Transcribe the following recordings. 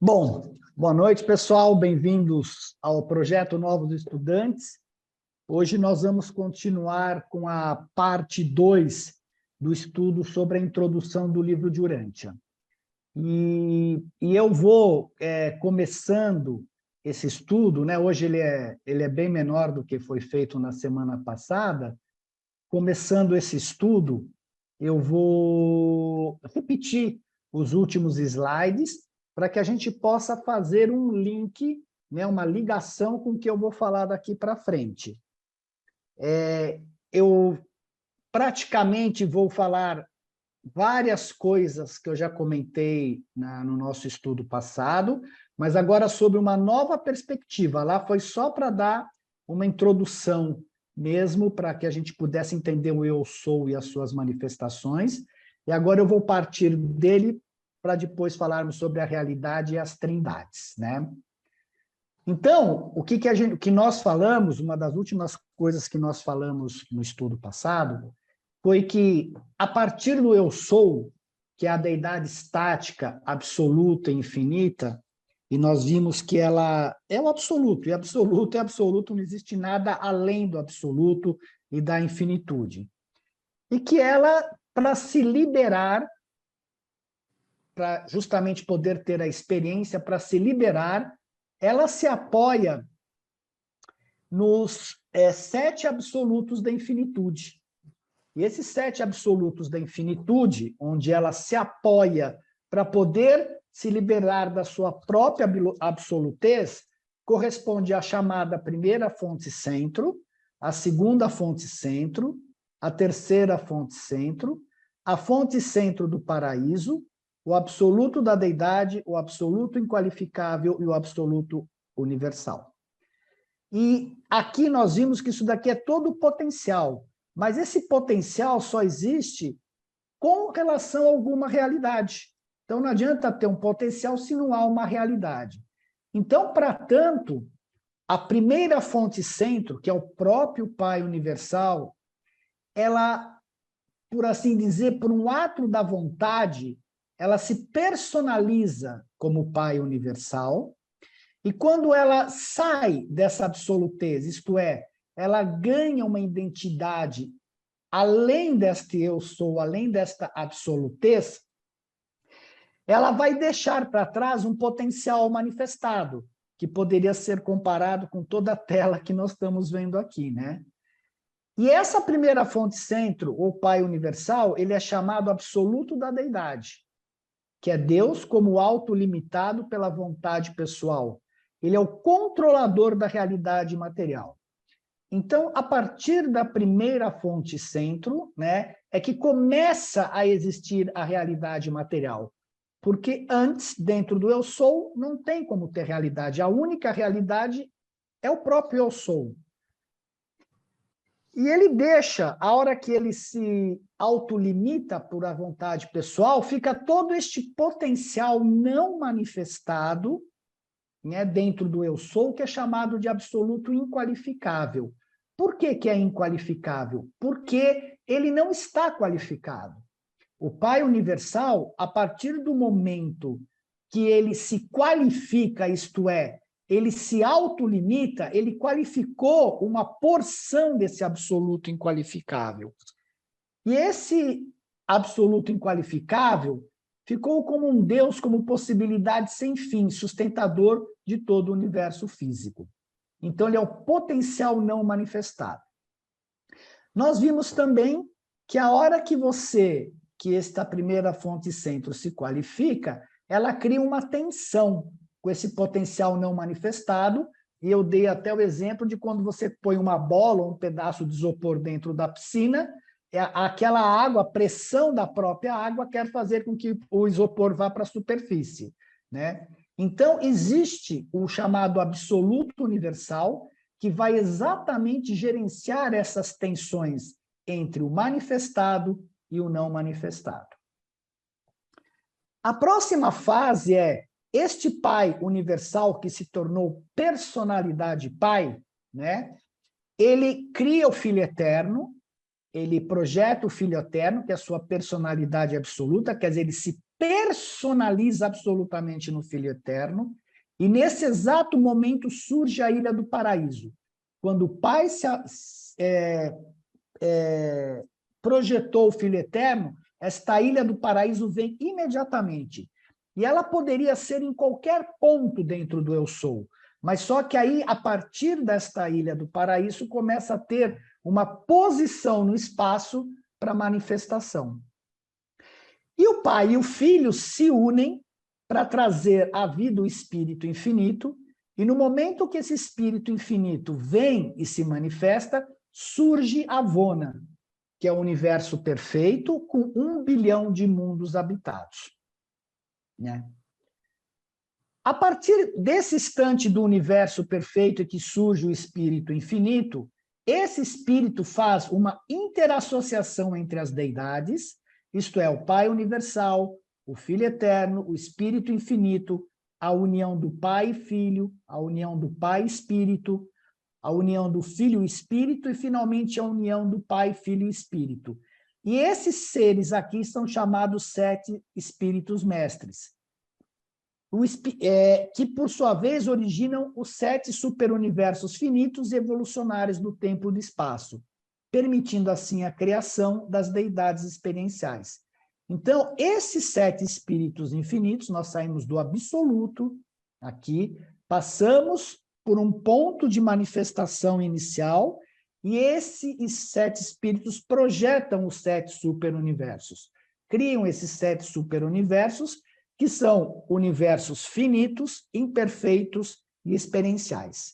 Bom, boa noite, pessoal. Bem-vindos ao projeto Novos Estudantes. Hoje nós vamos continuar com a parte 2 do estudo sobre a introdução do livro de Urântia. E eu vou começando esse estudo, né? Hoje ele é bem menor do que foi feito na semana passada. Começando esse estudo, eu vou repetir os últimos slides para que a gente possa fazer um link, né, uma ligação com o que eu vou falar daqui para frente. Eu praticamente vou falar várias coisas que eu já comentei no nosso estudo passado, mas agora sobre uma nova perspectiva. Lá foi só para dar uma introdução mesmo, para que a gente pudesse entender o eu sou e as suas manifestações, e agora eu vou partir dele para depois falarmos sobre a realidade e as trindades, né? Então, o que nós falamos, uma das últimas coisas que nós falamos no estudo passado, foi que, a partir do eu sou, que é a deidade estática, absoluta e infinita, e nós vimos que ela é o absoluto, e absoluto é absoluto, não existe nada além do absoluto e da infinitude. E que ela, para se liberar, para justamente poder ter a experiência, para se liberar, ela se apoia nos 7 absolutos da infinitude. E esses 7 absolutos da infinitude, onde ela se apoia para poder se liberar da sua própria absolutez, corresponde à chamada primeira fonte centro, a segunda fonte centro, a terceira fonte centro, a fonte centro do paraíso, o absoluto da deidade, o absoluto inqualificável e o absoluto universal. E aqui nós vimos que isso daqui é todo o potencial, mas esse potencial só existe com relação a alguma realidade. Então, não adianta ter um potencial se não há uma realidade. Então, para tanto, a primeira fonte centro, que é o próprio Pai Universal, ela, por assim dizer, por um ato da vontade, ela se personaliza como Pai Universal, e quando ela sai dessa absolutez, isto é, ela ganha uma identidade além deste eu sou, além desta absolutez, ela vai deixar para trás um potencial manifestado, que poderia ser comparado com toda a tela que nós estamos vendo aqui, né? E essa primeira fonte centro, ou Pai Universal, ele é chamado absoluto da deidade, que é Deus como autolimitado pela vontade pessoal. Ele é o controlador da realidade material. Então, a partir da primeira fonte centro, né, é que começa a existir a realidade material. Porque antes, dentro do eu sou, não tem como ter realidade. A única realidade é o próprio eu sou. E ele deixa, a hora que ele se autolimita por a vontade pessoal, fica todo este potencial não manifestado, né, dentro do eu sou, que é chamado de absoluto inqualificável. Por que que é inqualificável? Porque ele não está qualificado. O Pai Universal, a partir do momento que ele se qualifica, isto é, ele se autolimita, ele qualificou uma porção desse absoluto inqualificável. E esse absoluto inqualificável ficou como um Deus, como possibilidade sem fim, sustentador de todo o universo físico. Então, ele é o potencial não manifestado. Nós vimos também que a hora que esta primeira fonte centro se qualifica, ela cria uma tensão com esse potencial não manifestado, e eu dei até o exemplo de quando você põe uma bola ou um pedaço de isopor dentro da piscina, aquela água, a pressão da própria água quer fazer com que o isopor vá para a superfície, né? Então, existe o chamado absoluto universal, que vai exatamente gerenciar essas tensões entre o manifestado e o não manifestado. A próxima fase é este Pai universal que se tornou personalidade Pai, né? Ele cria o Filho Eterno, ele projeta o Filho Eterno, que é a sua personalidade absoluta, quer dizer, ele se personaliza absolutamente no Filho Eterno, e nesse exato momento surge a Ilha do Paraíso. Quando o Pai projetou o Filho Eterno, esta Ilha do Paraíso vem imediatamente. E ela poderia ser em qualquer ponto dentro do Eu Sou, mas só que aí, a partir desta Ilha do Paraíso, começa a ter uma posição no espaço para manifestação. E o Pai e o Filho se unem para trazer à vida o Espírito Infinito, e no momento que esse Espírito Infinito vem e se manifesta, surge Avona, que é o universo perfeito com 1 bilhão de mundos habitados. Né? A partir desse instante do universo perfeito que surge o Espírito Infinito, esse Espírito faz uma interassociação entre as deidades, isto é, o Pai Universal, o Filho Eterno, o Espírito Infinito, a união do Pai e Filho, a união do Pai e Espírito, a união do Filho e Espírito, e finalmente a união do Pai, Filho e Espírito. E esses seres aqui são chamados 7 Espíritos Mestres, que por sua vez originam os 7 superuniversos finitos e evolucionários do tempo e do espaço, permitindo assim a criação das deidades experienciais. Então, esses 7 espíritos infinitos, nós saímos do absoluto aqui, passamos por um ponto de manifestação inicial, e esses 7 espíritos projetam os 7 superuniversos, criam esses 7 superuniversos, que são universos finitos, imperfeitos e experienciais.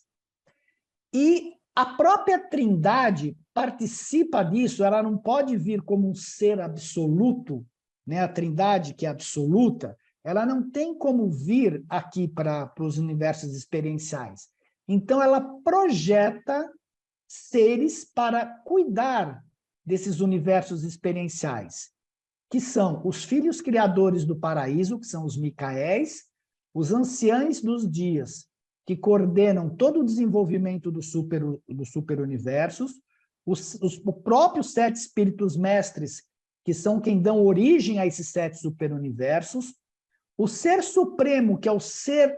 E a própria Trindade participa disso, ela não pode vir como um ser absoluto, né? A Trindade, que é absoluta, ela não tem como vir aqui para os universos experienciais. Então, ela projeta seres para cuidar desses universos experienciais, que são os filhos criadores do paraíso, que são os Micaéis, os anciães dos dias, que coordenam todo o desenvolvimento dos superuniversos, os próprios 7 espíritos mestres, que são quem dão origem a esses 7 superuniversos, o Ser Supremo, que é o ser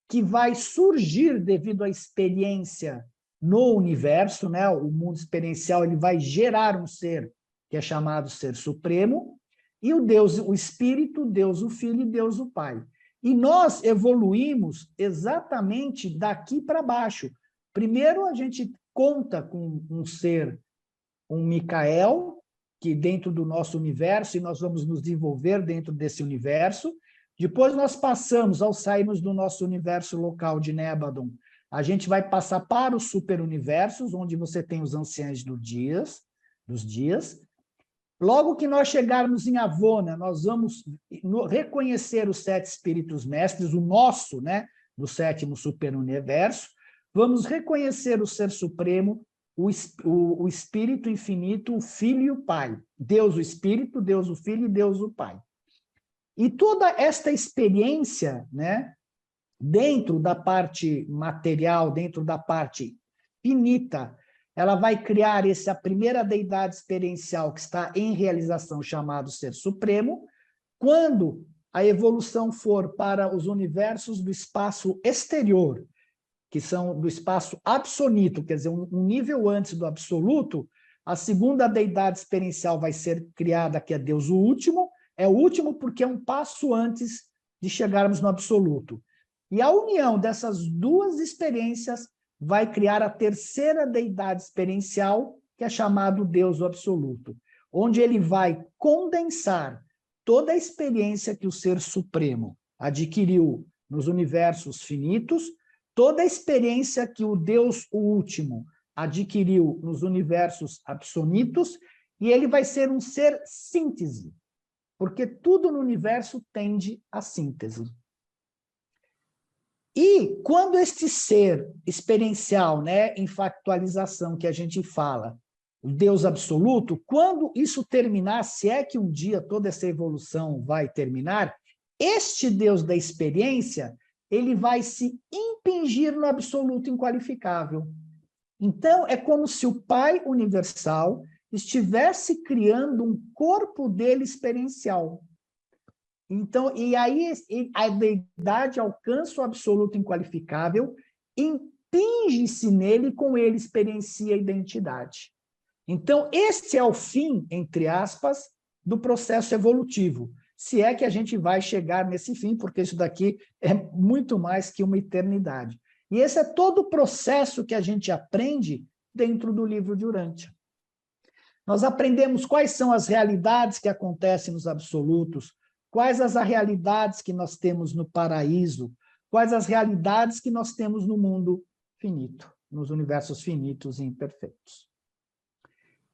que vai surgir devido à experiência no universo, né? O mundo experiencial, ele vai gerar um ser que é chamado Ser Supremo, e o Deus, o Espírito, Deus o Filho e Deus o Pai. E nós evoluímos exatamente daqui para baixo. Primeiro, a gente conta com um ser, um Micael, que dentro do nosso universo, e nós vamos nos desenvolver dentro desse universo. Depois nós passamos, ao sairmos do nosso universo local de Nébadon, a gente vai passar para os superuniversos, onde você tem os anciães dos dias. Logo que nós chegarmos em Avona, nós vamos reconhecer os 7 espíritos mestres, o nosso, né, do 7º superuniverso, vamos reconhecer o Ser Supremo, o Espírito Infinito, o Filho e o Pai. Deus o Espírito, Deus o Filho e Deus o Pai. E toda esta experiência, né, dentro da parte material, dentro da parte finita, ela vai criar essa primeira deidade experiencial que está em realização, chamado Ser Supremo. Quando a evolução for para os universos do espaço exterior, que são do espaço absoluto, quer dizer, um nível antes do absoluto, a segunda deidade experiencial vai ser criada, que é Deus o Último. É o último porque é um passo antes de chegarmos no absoluto. E a união dessas duas experiências vai criar a terceira deidade experiencial, que é chamado Deus o Absoluto, onde ele vai condensar toda a experiência que o Ser Supremo adquiriu nos universos finitos, toda a experiência que o Deus o Último adquiriu nos universos absolutos, e ele vai ser um ser síntese, porque tudo no universo tende à síntese. E quando este ser experiencial, né, em factualização que a gente fala, o Deus absoluto, quando isso terminar, se é que um dia toda essa evolução vai terminar, este Deus da experiência, ele vai se impingir no absoluto inqualificável. Então, é como se o Pai universal, estivesse criando um corpo dele experiencial. Então, e aí a deidade alcança o absoluto inqualificável, impinge-se nele, com ele experiencia a identidade. Então, este é o fim, entre aspas, do processo evolutivo. Se é que a gente vai chegar nesse fim, porque isso daqui é muito mais que uma eternidade. E esse é todo o processo que a gente aprende dentro do livro de Urântia. Nós aprendemos quais são as realidades que acontecem nos absolutos, quais as realidades que nós temos no paraíso, quais as realidades que nós temos no mundo finito, nos universos finitos e imperfeitos.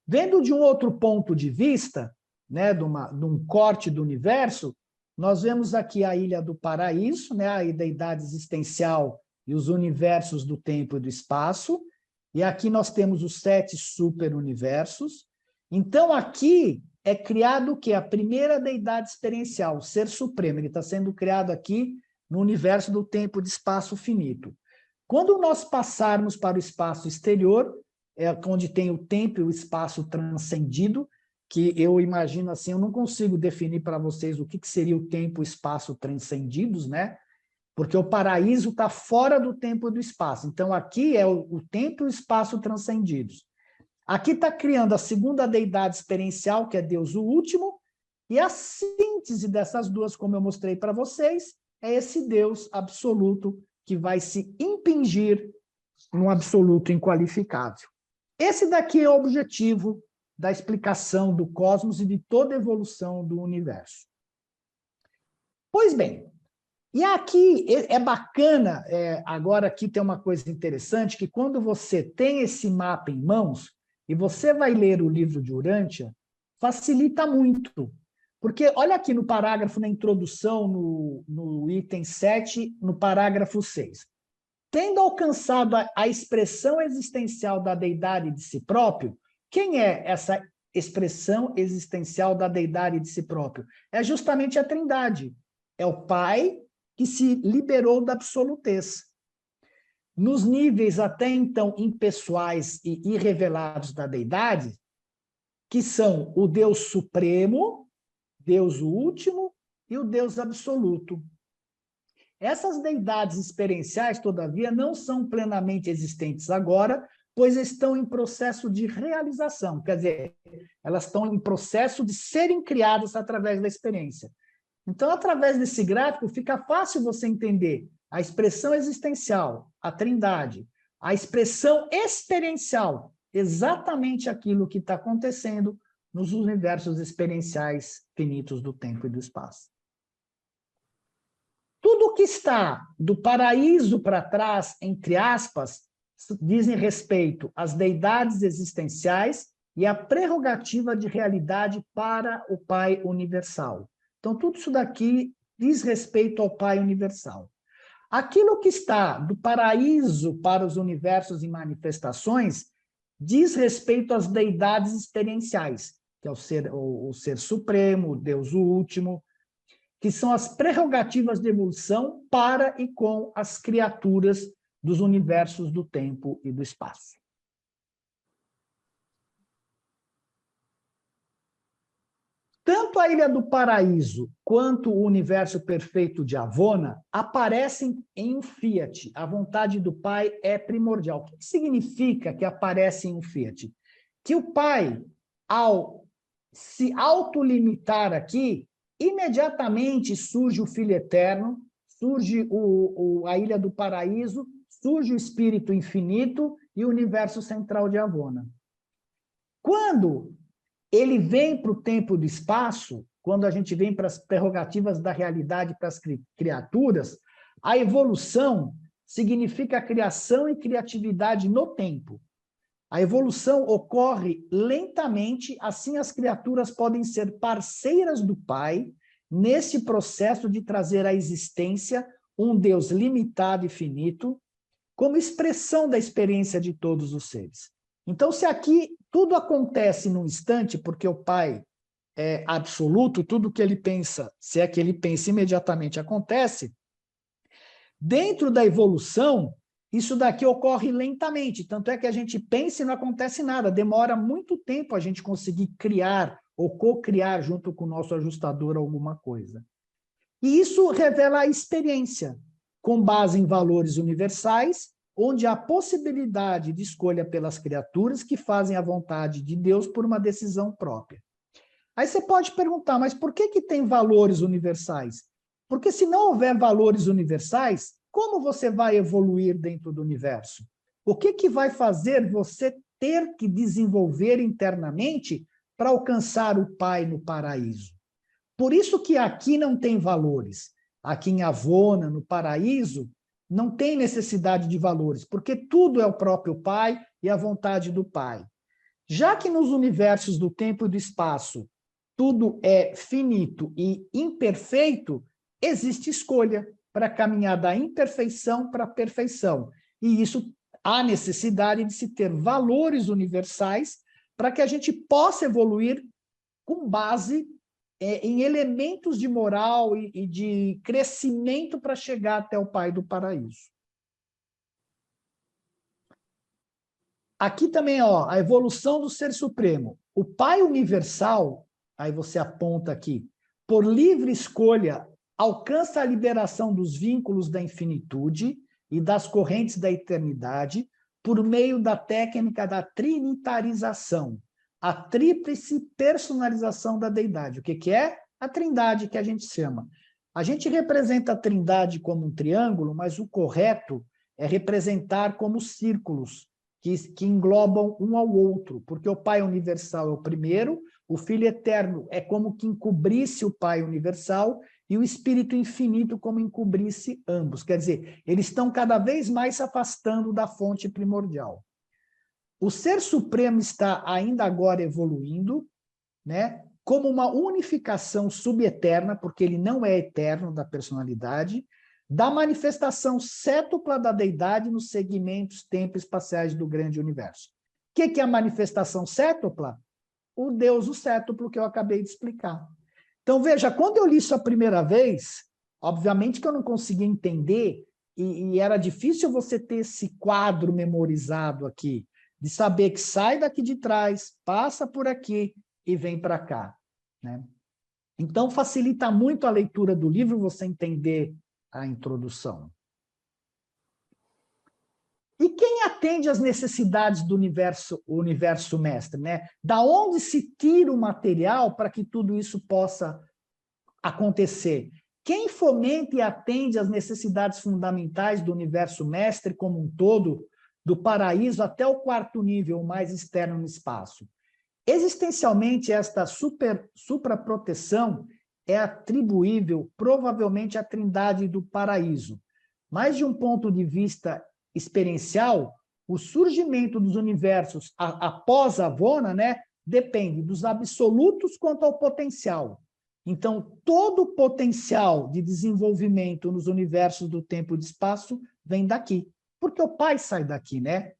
Vendo de um outro ponto de vista, né, de um corte do universo, nós vemos aqui a Ilha do Paraíso, né, a deidade existencial e os universos do tempo e do espaço, e aqui nós temos os 7 superuniversos. Então, aqui é criado o quê? A primeira deidade experiencial, o Ser Supremo. Ele está sendo criado aqui no universo do tempo e do espaço finito. Quando nós passarmos para o espaço exterior, é onde tem o tempo e o espaço transcendido, que eu imagino assim, eu não consigo definir para vocês o que seria o tempo e o espaço transcendidos, né? Porque o paraíso está fora do tempo e do espaço. Então, aqui é o tempo e o espaço transcendidos. Aqui está criando a segunda deidade experiencial, que é Deus o Último, e a síntese dessas duas, como eu mostrei para vocês, é esse Deus absoluto que vai se impingir num absoluto inqualificável. Esse daqui é o objetivo da explicação do cosmos e de toda a evolução do universo. Pois bem, e aqui é bacana, agora aqui tem uma coisa interessante, que quando você tem esse mapa em mãos, e você vai ler o livro de Urântia, facilita muito. Porque olha aqui no parágrafo, na introdução, no item 7, no parágrafo 6. Tendo alcançado a expressão existencial da deidade de si próprio, quem é essa expressão existencial da deidade de si próprio? É justamente a Trindade. É o Pai que se liberou da absolutez. Nos níveis até então impessoais e irrevelados da deidade, que são o Deus Supremo, Deus o Último e o Deus Absoluto. Essas deidades experienciais, todavia, não são plenamente existentes agora, pois estão em processo de realização, quer dizer, elas estão em processo de serem criadas através da experiência. Então, através desse gráfico, fica fácil você entender a expressão existencial, a Trindade, a expressão experiencial, exatamente aquilo que está acontecendo nos universos experienciais finitos do tempo e do espaço. Tudo que está do paraíso para trás, entre aspas, dizem respeito às deidades existenciais e à prerrogativa de realidade para o Pai universal. Então, tudo isso daqui diz respeito ao Pai universal. Aquilo que está do paraíso para os universos em manifestações diz respeito às deidades experienciais, que é o ser supremo, o Deus o último, que são as prerrogativas de evolução para e com as criaturas dos universos do tempo e do espaço. Tanto a Ilha do Paraíso quanto o universo perfeito de Avona aparecem em um fiat. A vontade do Pai é primordial. O que significa que aparece em um fiat? Que o Pai, ao se autolimitar aqui, imediatamente surge o Filho Eterno, surge a Ilha do Paraíso, surge o Espírito Infinito e o universo central de Avona. Quando ele vem para o tempo do espaço, quando a gente vem para as prerrogativas da realidade para as criaturas, a evolução significa a criação e criatividade no tempo. A evolução ocorre lentamente, assim as criaturas podem ser parceiras do Pai nesse processo de trazer à existência um Deus limitado e finito, como expressão da experiência de todos os seres. Então, se aqui tudo acontece num instante, porque o Pai é absoluto, tudo que ele pensa, se é que ele pensa, imediatamente acontece, dentro da evolução isso daqui ocorre lentamente, tanto é que a gente pensa e não acontece nada, demora muito tempo a gente conseguir criar ou co-criar junto com o nosso ajustador alguma coisa. E isso revela a experiência, com base em valores universais, onde há possibilidade de escolha pelas criaturas que fazem a vontade de Deus por uma decisão própria. Aí você pode perguntar, mas por que tem valores universais? Porque se não houver valores universais, como você vai evoluir dentro do universo? O que vai fazer você ter que desenvolver internamente para alcançar o Pai no paraíso? Por isso que aqui não tem valores. Aqui em Avona, no paraíso, não tem necessidade de valores, porque tudo é o próprio Pai e a vontade do Pai. Já que nos universos do tempo e do espaço tudo é finito e imperfeito, existe escolha para caminhar da imperfeição para a perfeição. E isso há necessidade de se ter valores universais para que a gente possa evoluir com base em elementos de moral e de crescimento para chegar até o Pai do Paraíso. Aqui também, ó, a evolução do Ser Supremo. O Pai Universal, aí você aponta aqui, por livre escolha, alcança a liberação dos vínculos da infinitude e das correntes da eternidade por meio da técnica da trinitarização, a tríplice personalização da deidade. O que é? A trindade que a gente chama. A gente representa a trindade como um triângulo, mas o correto é representar como círculos que englobam um ao outro, porque o Pai Universal é o primeiro, o Filho Eterno é como que encobrisse o Pai Universal e o Espírito Infinito como encobrisse ambos. Quer dizer, eles estão cada vez mais se afastando da fonte primordial. O Ser Supremo está ainda agora evoluindo, né, como uma unificação subeterna, porque ele não é eterno da personalidade, da manifestação cétupla da deidade nos segmentos tempo-espaciais do grande universo. O que é a manifestação cétupla? O Deus, o cétuplo, que eu acabei de explicar. Então, veja, quando eu li isso a primeira vez, obviamente que eu não conseguia entender, e era difícil você ter esse quadro memorizado aqui, de saber que sai daqui de trás, passa por aqui e vem para cá, né? Então, facilita muito a leitura do livro você entender a introdução. E quem atende às necessidades do universo mestre, né? Da onde se tira o material para que tudo isso possa acontecer? Quem fomenta e atende às necessidades fundamentais do universo mestre como um todo, do paraíso até o quarto nível, o mais externo no espaço? Existencialmente, esta supraproteção é atribuível provavelmente à trindade do paraíso. Mas, de um ponto de vista experiencial, o surgimento dos universos após a Avona, né, depende dos absolutos quanto ao potencial. Então, todo o potencial de desenvolvimento nos universos do tempo e do espaço vem daqui. Porque o Pai sai daqui, né?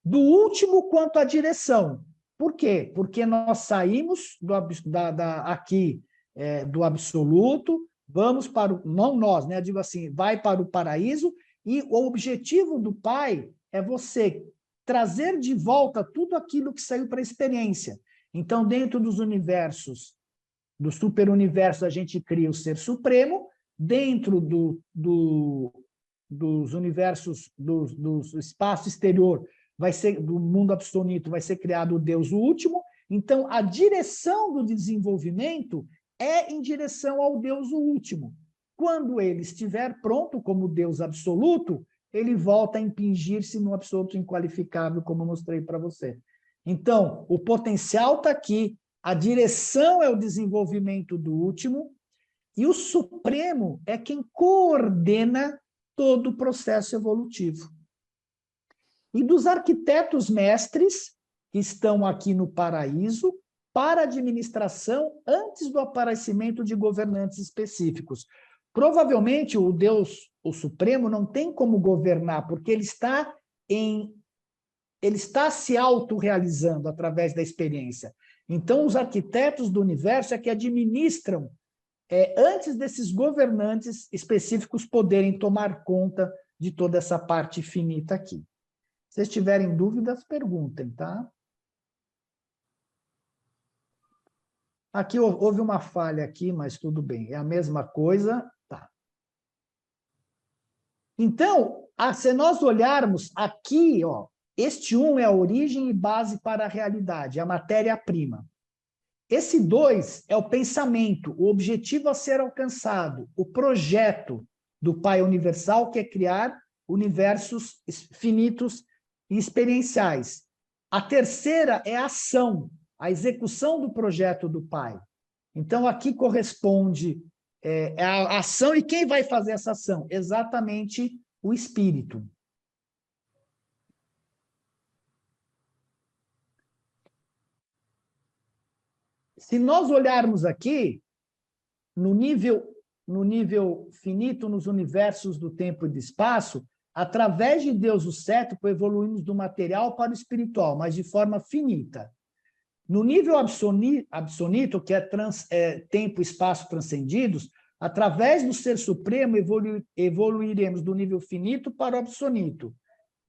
Do último quanto à direção. Por quê? Porque nós saímos aqui do absoluto, vamos para o... Não nós, né? Digo assim, vai para o paraíso, e o objetivo do Pai é você trazer de volta tudo aquilo que saiu para a experiência. Então, dentro dos universos, do superuniverso, a gente cria o Ser Supremo, dentro dos universos, do espaço exterior, vai ser, do mundo absoluto, vai ser criado o Deus último. Então, a direção do desenvolvimento é em direção ao Deus último. Quando ele estiver pronto como Deus absoluto, ele volta a impingir-se no absoluto inqualificável, como eu mostrei para você. Então, o potencial está aqui, a direção é o desenvolvimento do último, e o Supremo é quem coordena todo o processo evolutivo. E dos arquitetos mestres, que estão aqui no paraíso, para administração antes do aparecimento de governantes específicos. Provavelmente o Deus, o Supremo, não tem como governar, porque ele está se autorrealizando através da experiência. Então, os arquitetos do universo é que administram, antes desses governantes específicos poderem tomar conta de toda essa parte finita aqui. Se vocês tiverem dúvidas, perguntem, tá? Aqui houve uma falha aqui, mas tudo bem. É a mesma coisa, tá. Então, se nós olharmos aqui, ó, este 1 é a origem e base para a realidade, a matéria-prima. Esse 2 é o pensamento, o objetivo a ser alcançado, o projeto do Pai Universal, que é criar universos finitos e experienciais. A terceira é a ação, a execução do projeto do Pai. Então, aqui corresponde a ação, e quem vai fazer essa ação? Exatamente o Espírito. Se nós olharmos aqui, no nível finito, nos universos do tempo e do espaço, através de Deus o cético, evoluímos do material para o espiritual, mas de forma finita. No nível absoluto, que é tempo e espaço transcendidos, através do Ser Supremo, evoluiremos do nível finito para o absoluto.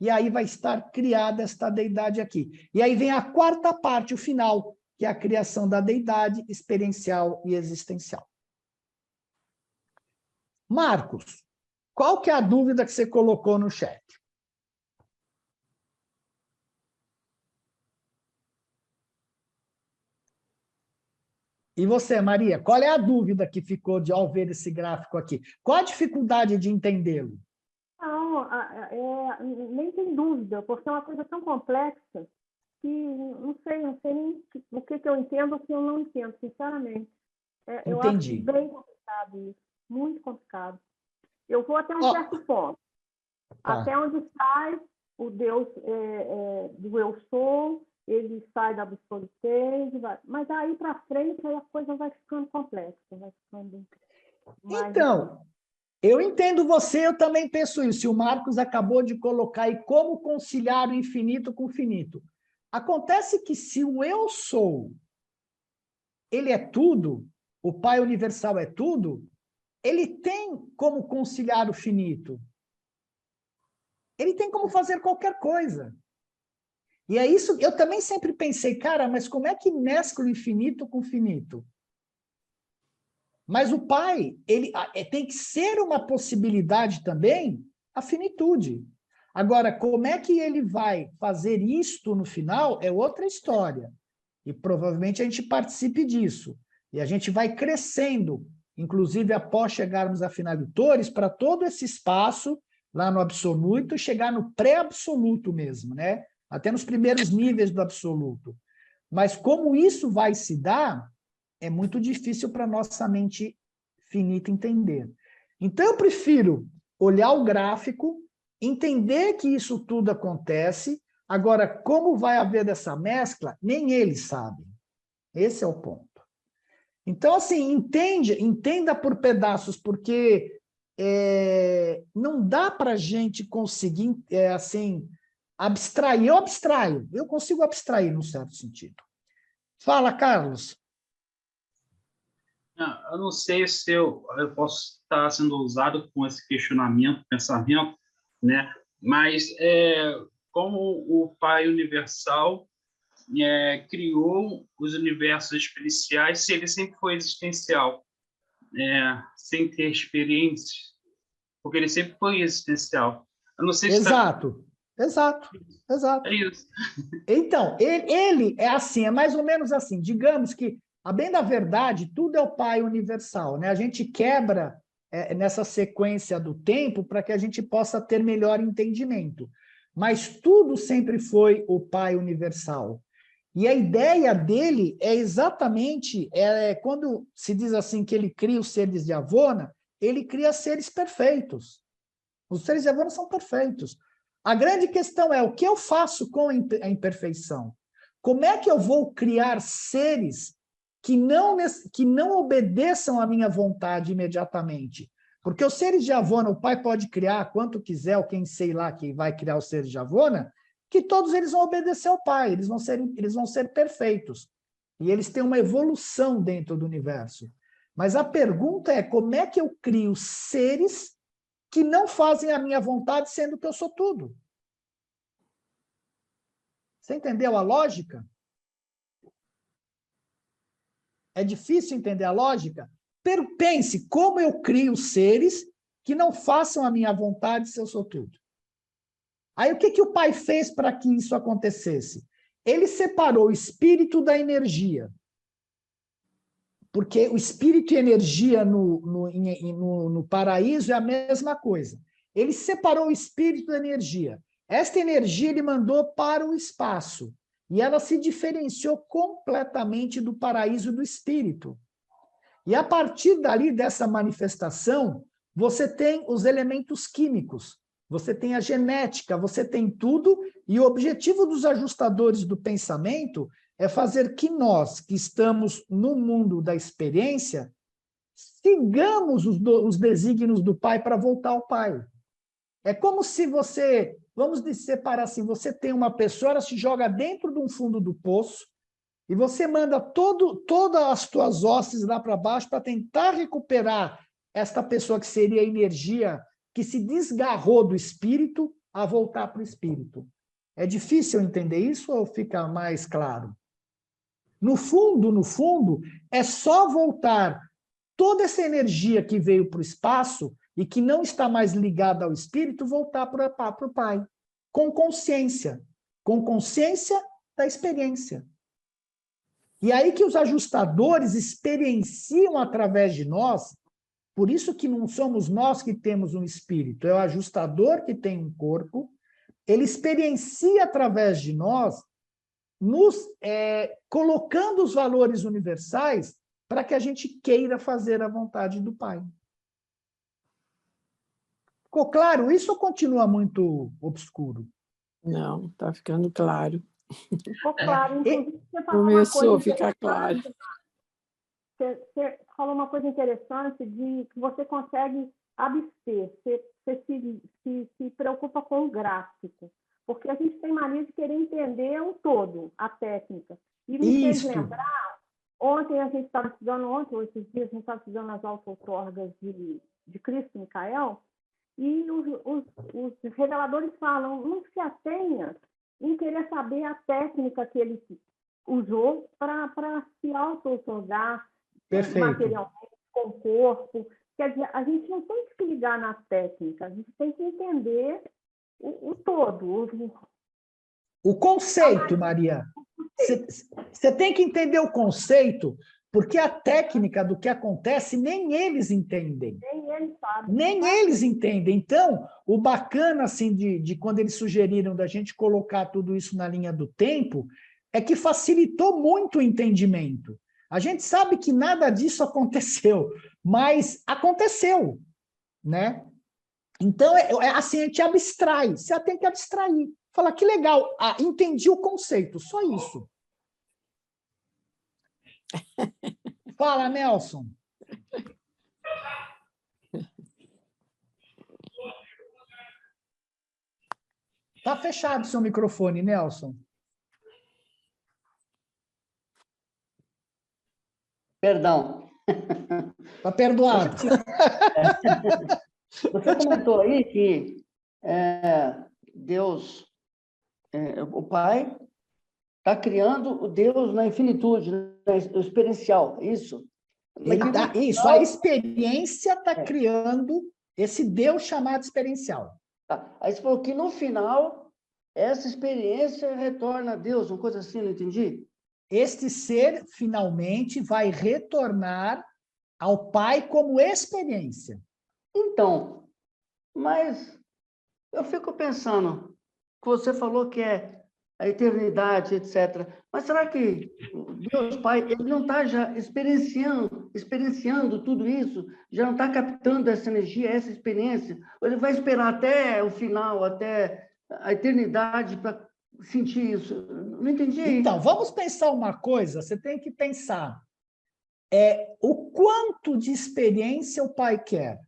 E aí vai estar criada esta deidade aqui. E aí vem a quarta parte, o final, que é a criação da deidade experiencial e existencial. Marcos, qual que é a dúvida que você colocou no chat? E você, Maria, qual é a dúvida que ficou ao ver esse gráfico aqui? Qual a dificuldade de entendê-lo? Não, nem tem dúvida, porque é uma coisa tão complexa que não sei nem o que eu entendo ou o que eu não entendo, sinceramente. Eu acho Entendi. bem complicado isso, muito complicado. Eu vou até um certo ponto, Tá. até onde sai o Deus do eu sou, ele sai da absolutez, mas aí para frente aí a coisa vai ficando complexa, vai ficando mais... Então, eu entendo você, eu também penso isso. E o Marcos acabou de colocar aí como conciliar o infinito com o finito. Acontece que se o eu sou, ele é tudo, o Pai Universal é tudo, ele tem como conciliar o finito. Ele tem como fazer qualquer coisa. E é isso, eu também sempre pensei, cara, mas como é que mescla o infinito com o finito? Mas o Pai, ele tem que ser uma possibilidade também, a finitude. Agora, como é que ele vai fazer isto no final é outra história. E provavelmente a gente participe disso. E a gente vai crescendo, inclusive após chegarmos a finalitores, para todo esse espaço lá no absoluto, chegar no pré-absoluto mesmo, né? Até nos primeiros níveis do absoluto. Mas como isso vai se dar, é muito difícil para a nossa mente finita entender. Então, eu prefiro olhar o gráfico, entender que isso tudo acontece. Agora, como vai haver essa mescla, nem eles sabem. Esse é o ponto. Então, assim, entenda por pedaços, porque não dá para a gente conseguir, assim, abstrair. Eu abstraio, eu consigo abstrair num certo sentido. Fala, Carlos. Eu não sei se eu posso estar sendo ousado com esse questionamento, pensamento, né? Mas como o Pai Universal criou os universos experienciais, se ele sempre foi existencial, sem ter experiências, porque ele sempre foi existencial. Eu não sei se Exato. É isso. Então, ele é assim, é mais ou menos assim. Digamos que, a bem da verdade, tudo é o Pai Universal, né? A gente quebra nessa sequência do tempo para que a gente possa ter melhor entendimento. Mas tudo sempre foi o Pai Universal. E a ideia dele é exatamente, quando se diz assim que ele cria os seres de Avona, ele cria seres perfeitos. Os seres de Avona são perfeitos. A grande questão é o que eu faço com a imperfeição? Como é que eu vou criar seres que não obedeçam à minha vontade imediatamente? Porque os seres de Avona, o pai pode criar quanto quiser, ou quem sei lá que vai criar os seres de Avona, que todos eles vão obedecer ao pai, eles vão ser perfeitos. E eles têm uma evolução dentro do universo. Mas a pergunta é como é que eu crio seres que não fazem a minha vontade, sendo que eu sou tudo. Você entendeu a lógica? É difícil entender a lógica? Pense como eu crio seres que não façam a minha vontade se eu sou tudo. Aí o que o Pai fez para que isso acontecesse? Ele separou o espírito da energia. Porque o espírito e energia no paraíso é a mesma coisa. Ele separou o espírito da energia. Esta energia ele mandou para o espaço. E ela se diferenciou completamente do paraíso do espírito. E a partir dali, dessa manifestação, você tem os elementos químicos, você tem a genética, você tem tudo, e o objetivo dos ajustadores do pensamento é fazer que nós, que estamos no mundo da experiência, sigamos os desígnios do Pai para voltar ao Pai. É como se você, vamos separar assim, você tem uma pessoa, ela se joga dentro de um fundo do poço, e você manda todas as tuas hostes lá para baixo para tentar recuperar esta pessoa que seria a energia que se desgarrou do espírito a voltar para o espírito. É difícil entender isso ou fica mais claro? No fundo, é só voltar toda essa energia que veio para o espaço e que não está mais ligada ao espírito, voltar para o Pai, com consciência da experiência. E aí que os ajustadores experienciam através de nós, por isso que não somos nós que temos um espírito, é o ajustador que tem um corpo, ele experiencia através de nós, nos colocando os valores universais para que a gente queira fazer a vontade do Pai. Ficou claro? Isso ou continua muito obscuro? Não, está ficando claro. Ficou claro. Inclusive, você falou Começou a ficar claro. Você falou uma coisa interessante de que você consegue abster, você se preocupa com o gráfico, porque a gente tem mania de querer entender o todo, a técnica. E me fez lembrar, ontem a gente estava estudando, ou esses dias a gente estava estudando as auto-outorgas de Cristo e Micael, e os reveladores falam, não se atenha em querer saber a técnica que ele usou para se auto-outorgar materialmente, com o corpo. Quer dizer, a gente não tem que se ligar na técnica, a gente tem que entender o todo. O conceito, Maria. Você tem que entender o conceito, porque a técnica do que acontece, nem eles entendem. Nem eles sabem. Nem eles entendem. Então, o bacana assim, de quando eles sugeriram da gente colocar tudo isso na linha do tempo, é que facilitou muito o entendimento. A gente sabe que nada disso aconteceu, mas aconteceu, né? Então, assim, a gente abstrai. Você tem que abstrair. Falar, que legal, entendi o conceito, só isso. Fala, Nelson. Tá fechado seu microfone, Nelson. Perdão. Tá perdoado. Você comentou aí que Deus, o Pai, está criando o Deus na infinitude, no experiencial, isso? Isso, a experiência está criando esse Deus chamado experiencial. Tá. Aí você falou que no final, essa experiência retorna a Deus, uma coisa assim, não entendi? Este ser, finalmente, vai retornar ao Pai como experiência. Então, mas eu fico pensando, você falou que é a eternidade, etc. Mas será que Deus Pai, ele não está já experienciando tudo isso? Já não está captando essa energia, essa experiência? Ou ele vai esperar até o final, até a eternidade para sentir isso? Não entendi. Então, vamos pensar uma coisa, você tem que pensar o quanto de experiência o Pai quer.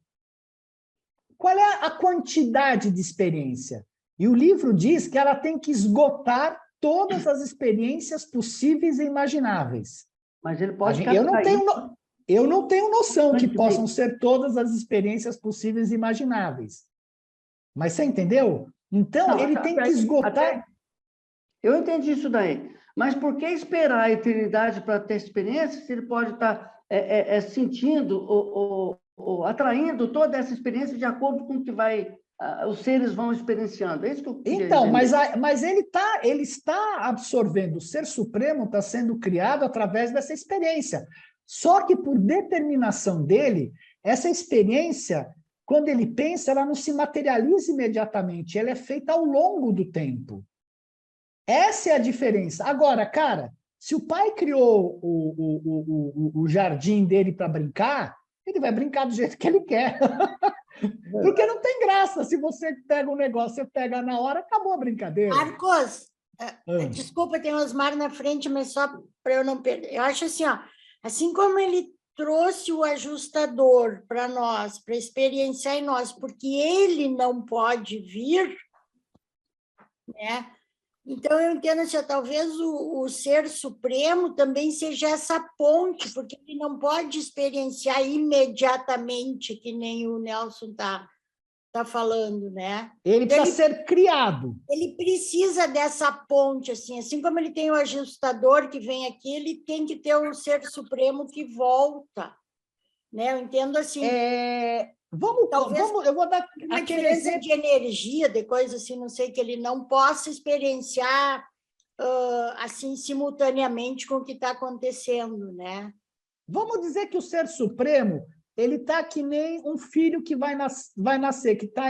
Qual é a quantidade de experiência? E o livro diz que ela tem que esgotar todas as experiências possíveis e imagináveis. Mas ele pode eu não tenho Eu não tenho noção que possam ser todas as experiências possíveis e imagináveis. Mas você entendeu? Então, Não, ele tem que esgotar... Eu entendi isso daí. Mas por que esperar a eternidade para ter experiência se ele pode estar sentindo ou atraindo toda essa experiência de acordo com o que os seres vão experienciando? É isso que eu queria Então, entender. mas ele está absorvendo, o Ser Supremo está sendo criado através dessa experiência. Só que, por determinação dele, essa experiência, quando ele pensa, ela não se materializa imediatamente, ela é feita ao longo do tempo. Essa é a diferença. Agora, cara, se o pai criou o jardim dele para brincar, ele vai brincar do jeito que ele quer. Porque não tem graça. Se você pega um negócio, você pega na hora, acabou a brincadeira. Marcos, desculpa, tem o Osmar na frente, mas só para eu não perder. Eu acho assim, ó, assim como ele trouxe o ajustador para nós, para experienciar em nós, porque ele não pode vir, né? Então, eu entendo assim, talvez o Ser Supremo também seja essa ponte, porque ele não pode experienciar imediatamente, que nem o Nelson tá falando, né? Ele precisa ser criado. Ele precisa dessa ponte, assim como ele tem o ajustador que vem aqui, ele tem que ter o Ser Supremo que volta, né? Eu entendo assim... eu vou dar uma diferença de energia, de coisa assim, não sei, que ele não possa experienciar assim simultaneamente com o que está acontecendo, né? Vamos dizer que o Ser Supremo ele está que nem um filho que vai nascer, que está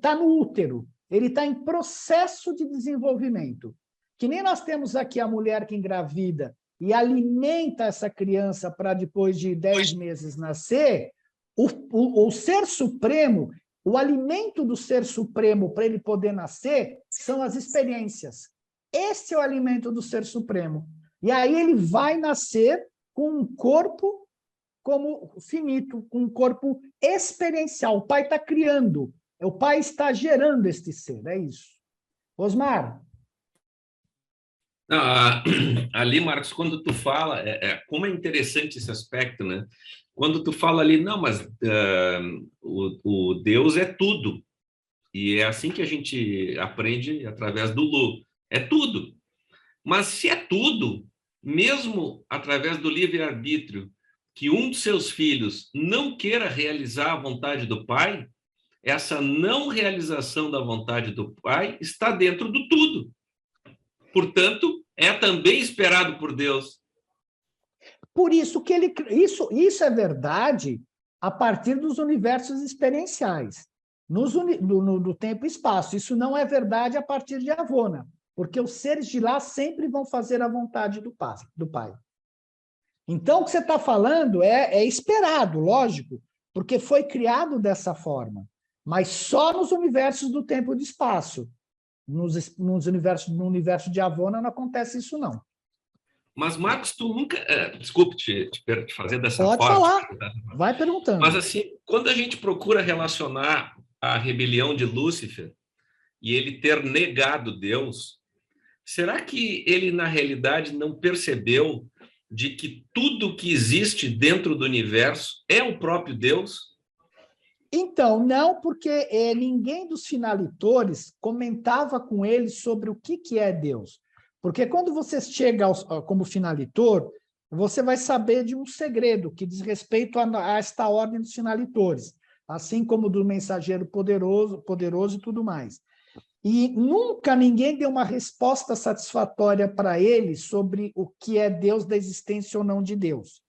tá no útero, ele está em processo de desenvolvimento. Que nem nós temos aqui a mulher que engravida e alimenta essa criança para depois de 10 meses nascer. O Ser Supremo, o alimento do Ser Supremo para ele poder nascer são as experiências. Esse é o alimento do Ser Supremo. E aí ele vai nascer com um corpo como finito, com um corpo experiencial. O pai está criando, o pai está gerando este ser, é isso. Osmar? Ali, Marcos, quando tu fala, como é interessante esse aspecto, né? Quando tu fala ali, não, mas o Deus é tudo. E é assim que a gente aprende através do Lu. É tudo. Mas se é tudo, mesmo através do livre-arbítrio, que um dos seus filhos não queira realizar a vontade do pai, essa não realização da vontade do pai está dentro do tudo. Portanto, é também esperado por Deus. Por isso que isso é verdade a partir dos universos experienciais, no tempo e espaço. Isso não é verdade a partir de Avona, porque os seres de lá sempre vão fazer a vontade do pai. Então, o que você está falando é esperado, lógico, porque foi criado dessa forma, mas só nos universos do tempo e do espaço. No universo de Avona não acontece isso, não. Mas, Marcos, tu nunca... desculpe te fazer dessa forma. Pode falar, vai perguntando. Mas, assim, quando a gente procura relacionar a rebelião de Lúcifer e ele ter negado Deus, será que ele, na realidade, não percebeu de que tudo que existe dentro do universo é o próprio Deus? Então, não, porque ninguém dos finalitores comentava com ele sobre o que é Deus. Porque quando você chega como finalitor, você vai saber de um segredo que diz respeito a esta ordem dos finalitores, assim como do mensageiro poderoso e tudo mais. E nunca ninguém deu uma resposta satisfatória para ele sobre o que é Deus, da existência ou não de Deus.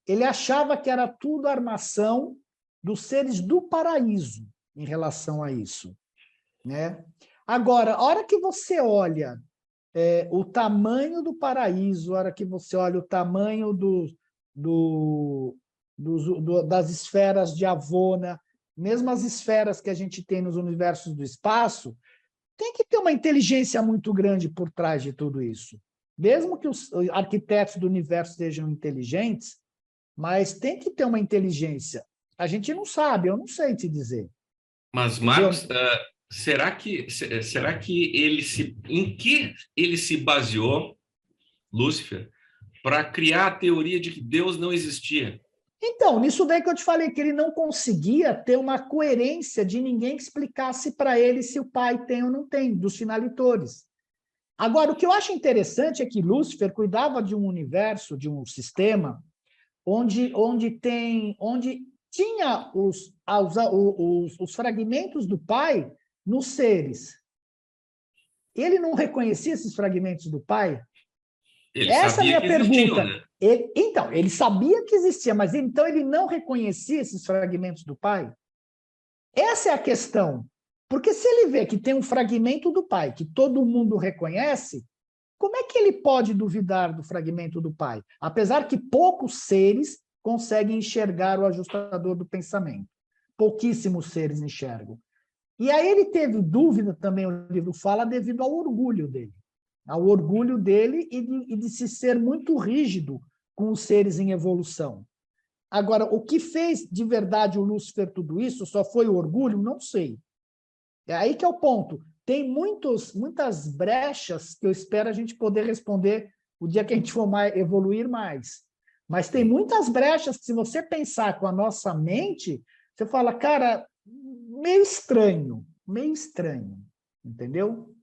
Ele achava que era tudo armação dos seres do paraíso em relação a isso, né? Agora, a hora que você olha o tamanho do paraíso, a hora que você olha o tamanho das esferas de Avona, mesmo as esferas que a gente tem nos universos do espaço, tem que ter uma inteligência muito grande por trás de tudo isso. Mesmo que os arquitetos do universo sejam inteligentes, mas tem que ter uma inteligência. A gente não sabe, eu não sei te dizer. Mas, Marcos, será que em que ele se baseou, Lúcifer, para criar a teoria de que Deus não existia. Então, nisso daí que eu te falei, que ele não conseguia ter uma coerência de ninguém que explicasse para ele se o pai tem ou não tem, dos finalitores. Agora, o que eu acho interessante é que Lúcifer cuidava de um universo, de um sistema, onde tinha os fragmentos do pai nos seres. Ele não reconhecia esses fragmentos do pai? Essa é a minha pergunta. Né? Ele sabia que existia, mas então ele não reconhecia esses fragmentos do pai? Essa é a questão. Porque se ele vê que tem um fragmento do pai que todo mundo reconhece, como é que ele pode duvidar do fragmento do pai? Apesar que poucos seres conseguem enxergar o ajustador do pensamento. Pouquíssimos seres enxergam. E aí ele teve dúvida, também o livro fala, devido ao orgulho dele. Ao orgulho dele e de se ser muito rígido com os seres em evolução. Agora, o que fez de verdade o Lúcifer tudo isso, só foi o orgulho? Não sei. É aí que é o ponto. Tem muitas brechas que eu espero a gente poder responder o dia que a gente for evoluir mais. Mas tem muitas brechas que, se você pensar com a nossa mente, você fala, cara, meio estranho, entendeu?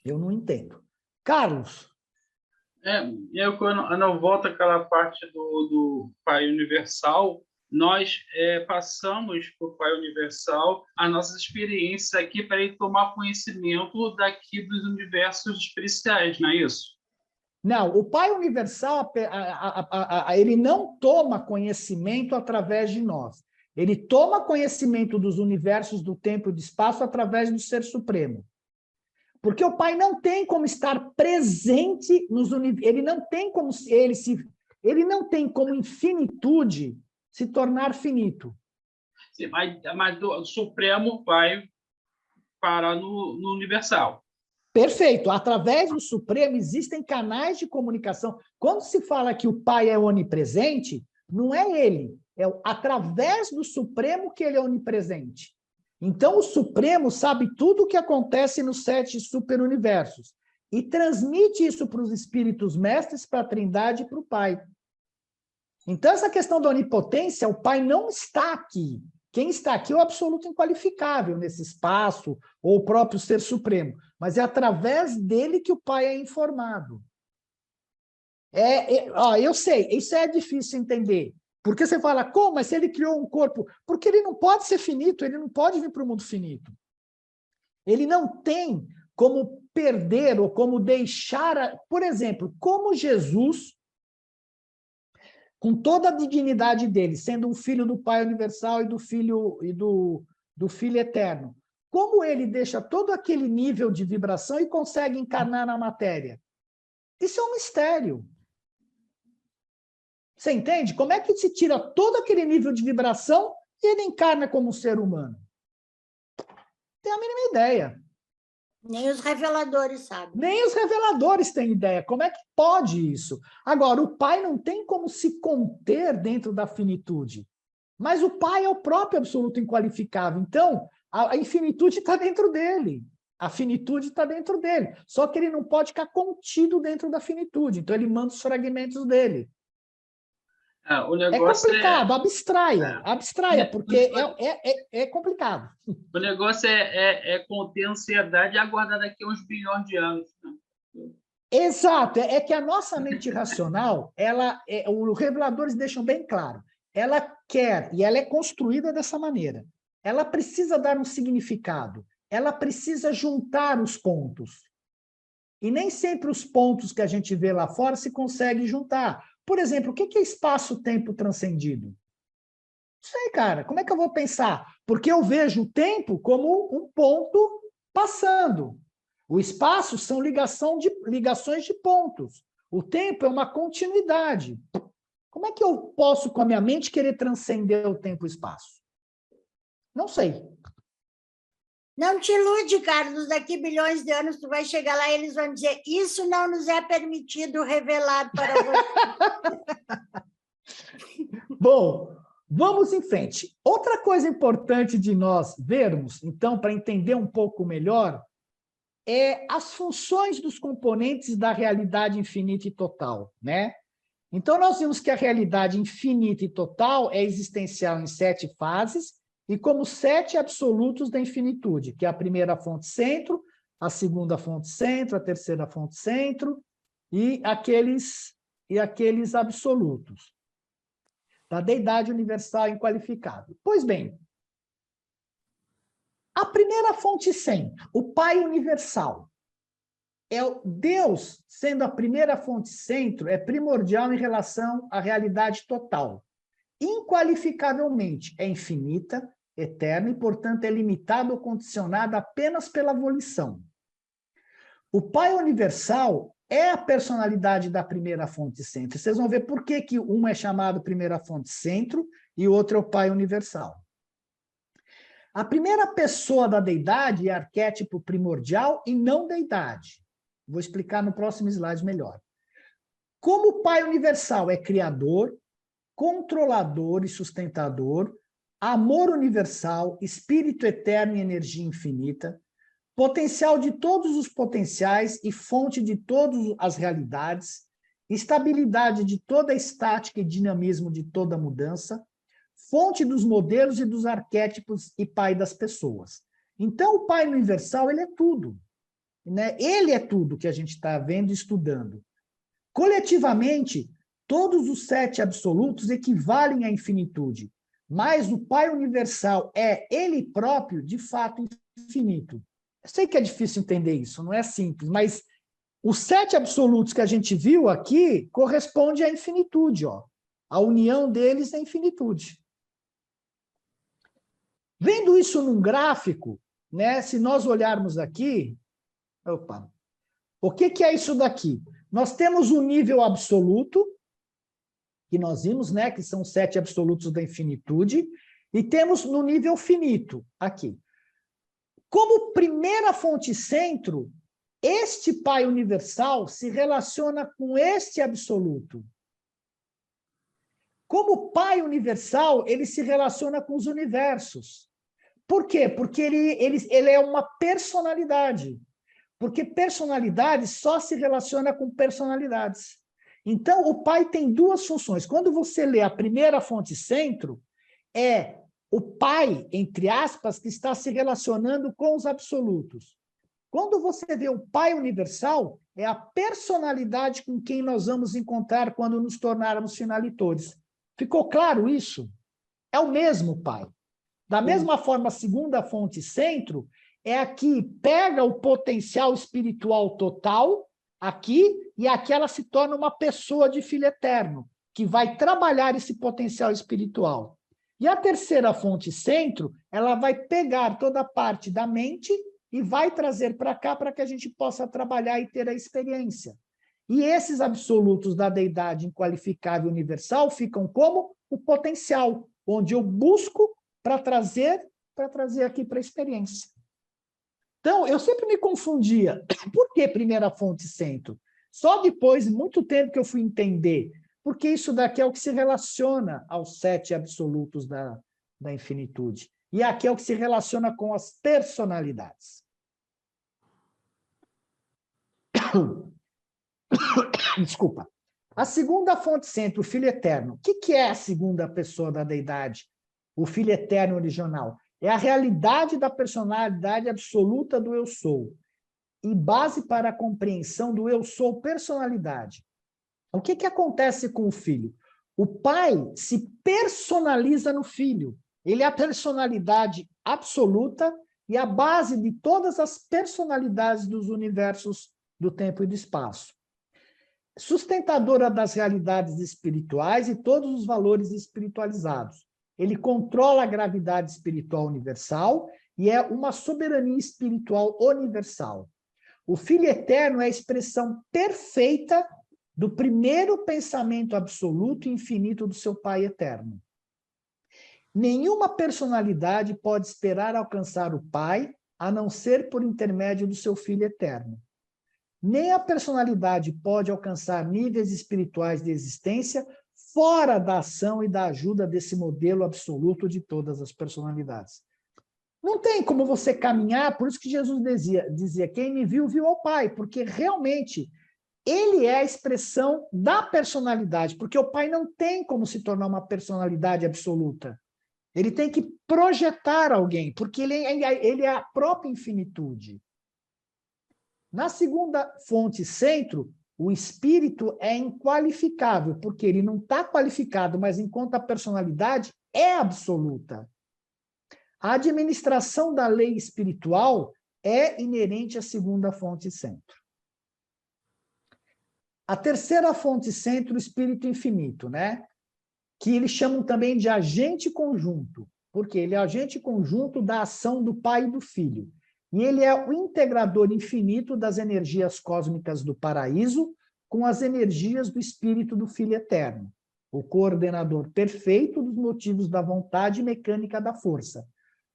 Eu não entendo. Carlos? Quando volta aquela parte do Pai Universal, nós passamos para o Pai Universal as nossas experiências aqui para ele tomar conhecimento daqui dos universos espirituais, não é isso? Não, o Pai Universal, ele não toma conhecimento através de nós. Ele toma conhecimento dos universos do tempo e do espaço através do Ser Supremo. Porque o Pai não tem como estar presente nos universos. Ele não tem como infinitude se tornar finito. Sim, mas o Supremo vai parar no Universal. Perfeito. Através do Supremo existem canais de comunicação. Quando se fala que o Pai é onipresente, não é ele. É através do Supremo que ele é onipresente. Então, o Supremo sabe tudo o que acontece nos 7 superuniversos e transmite isso para os espíritos mestres, para a Trindade e para o Pai. Então, essa questão da onipotência, o Pai não está aqui. Quem está aqui é o absoluto inqualificável nesse espaço, ou o próprio Ser Supremo. Mas é através dele que o Pai é informado. Eu sei, isso é difícil entender. Porque você fala, como? Mas se ele criou um corpo... Porque ele não pode ser finito, ele não pode vir para o mundo finito. Ele não tem como perder ou como deixar... Por exemplo, como Jesus, com toda a dignidade dele, sendo um filho do Pai Universal e do Filho Eterno, como ele deixa todo aquele nível de vibração e consegue encarnar na matéria? Isso é um mistério. Você entende? Como é que se tira todo aquele nível de vibração e ele encarna como um ser humano? Não tem a mínima ideia. Nem os reveladores sabem. Nem os reveladores têm ideia. Como é que pode isso? Agora, o Pai não tem como se conter dentro da finitude. Mas o Pai é o próprio absoluto inqualificável. Então, a infinitude está dentro dele. A finitude está dentro dele. Só que ele não pode ficar contido dentro da finitude. Então, ele manda os fragmentos dele. O negócio complicado, abstraia, porque é complicado. O negócio é conter a ansiedade e aguardar daqui a uns bilhões de anos. Né? Exato, é que a nossa mente racional, os reveladores deixam bem claro, ela quer, e ela é construída dessa maneira, ela precisa dar um significado, ela precisa juntar os pontos. E nem sempre os pontos que a gente vê lá fora se consegue juntar. Por exemplo, o que é espaço-tempo transcendido? Não sei, cara. Como é que eu vou pensar? Porque eu vejo o tempo como um ponto passando. O espaço são ligações de pontos. O tempo é uma continuidade. Como é que eu posso, com a minha mente, querer transcender o tempo e o espaço? Não sei. Não te ilude, Carlos. Daqui bilhões de anos, tu vai chegar lá e eles vão dizer, isso não nos é permitido revelar para você. Bom, vamos em frente. Outra coisa importante de nós vermos, então, para entender um pouco melhor, é as funções dos componentes da realidade infinita e total, né? Então, nós vimos que a realidade infinita e total é existencial em 7 fases e como 7 absolutos da infinitude, que é a primeira fonte centro, a segunda fonte centro, a terceira fonte centro e aqueles absolutos da deidade universal inqualificável. Pois bem, a primeira fonte centro, o Pai universal, é o Deus, sendo a primeira fonte centro, é primordial em relação à realidade total. Inqualificavelmente é infinita, eterna e, portanto, é limitada ou condicionada apenas pela volição. O Pai universal é a personalidade da primeira fonte centro. Vocês vão ver por que um é chamado primeira fonte centro e o outro é o Pai universal. A primeira pessoa da deidade é arquétipo primordial e não deidade. Vou explicar no próximo slide melhor. Como o Pai universal é criador, controlador e sustentador, amor universal, espírito eterno e energia infinita, potencial de todos os potenciais e fonte de todas as realidades, estabilidade de toda a estática e dinamismo de toda mudança, fonte dos modelos e dos arquétipos e pai das pessoas. Então, o Pai universal, ele é tudo. Né? Ele é tudo que a gente está vendo e estudando. Coletivamente, todos os 7 absolutos equivalem à infinitude, mas o Pai universal é ele próprio, de fato, infinito. Eu sei que é difícil entender isso, não é simples, mas os 7 absolutos que a gente viu aqui correspondem à infinitude, ó. A união deles é a infinitude. Vendo isso num gráfico, né, se nós olharmos aqui, opa, o que é isso daqui? Nós temos o nível absoluto, que nós vimos, né, que são 7 absolutos da infinitude, e temos no nível finito, aqui. Como primeira fonte centro, este Pai universal se relaciona com este absoluto. Como Pai universal, ele se relaciona com os universos. Por quê? Porque ele é uma personalidade. Porque personalidade só se relaciona com personalidades. Então, o Pai tem 2 funções. Quando você lê a primeira fonte centro, é o Pai, entre aspas, que está se relacionando com os absolutos. Quando você vê o Pai universal, é a personalidade com quem nós vamos encontrar quando nos tornarmos finalitores. Ficou claro isso? É o mesmo Pai. Da mesma forma, a segunda fonte centro é a que pega o potencial espiritual total aqui, e aqui ela se torna uma pessoa de filho eterno, que vai trabalhar esse potencial espiritual. E a terceira fonte centro, ela vai pegar toda a parte da mente e vai trazer para cá para que a gente possa trabalhar e ter a experiência. E esses absolutos da deidade inqualificável universal ficam como o potencial, onde eu busco para trazer aqui para a experiência. Então, eu sempre me confundia. Por que primeira fonte centro? Só depois, muito tempo que eu fui entender, porque isso daqui é o que se relaciona aos 7 absolutos da infinitude. E aqui é o que se relaciona com as personalidades. Desculpa. A segunda fonte centro, o Filho Eterno. O que é a segunda pessoa da deidade? O Filho Eterno original. É a realidade da personalidade absoluta do Eu Sou. E base para a compreensão do Eu Sou personalidade. O que acontece com o filho? O pai se personaliza no filho. Ele é a personalidade absoluta e a base de todas as personalidades dos universos do tempo e do espaço. Sustentadora das realidades espirituais e todos os valores espiritualizados. Ele controla a gravidade espiritual universal e é uma soberania espiritual universal. O Filho Eterno é a expressão perfeita do primeiro pensamento absoluto e infinito do seu Pai Eterno. Nenhuma personalidade pode esperar alcançar o Pai, a não ser por intermédio do seu Filho Eterno. Nem a personalidade pode alcançar níveis espirituais de existência fora da ação e da ajuda desse modelo absoluto de todas as personalidades. Não tem como você caminhar, por isso que Jesus dizia, quem me viu, viu ao Pai, porque realmente ele é a expressão da personalidade, porque o Pai não tem como se tornar uma personalidade absoluta. Ele tem que projetar alguém, porque ele é a própria infinitude. Na segunda fonte centro, o espírito é inqualificável, porque ele não está qualificado, mas enquanto a personalidade é absoluta. A administração da lei espiritual é inerente à segunda fonte centro. A terceira fonte centro, o espírito infinito, né? Que eles chamam também de agente conjunto, porque ele é agente conjunto da ação do Pai e do Filho. E ele é o integrador infinito das energias cósmicas do paraíso com as energias do espírito do Filho eterno, o coordenador perfeito dos motivos da vontade mecânica da força,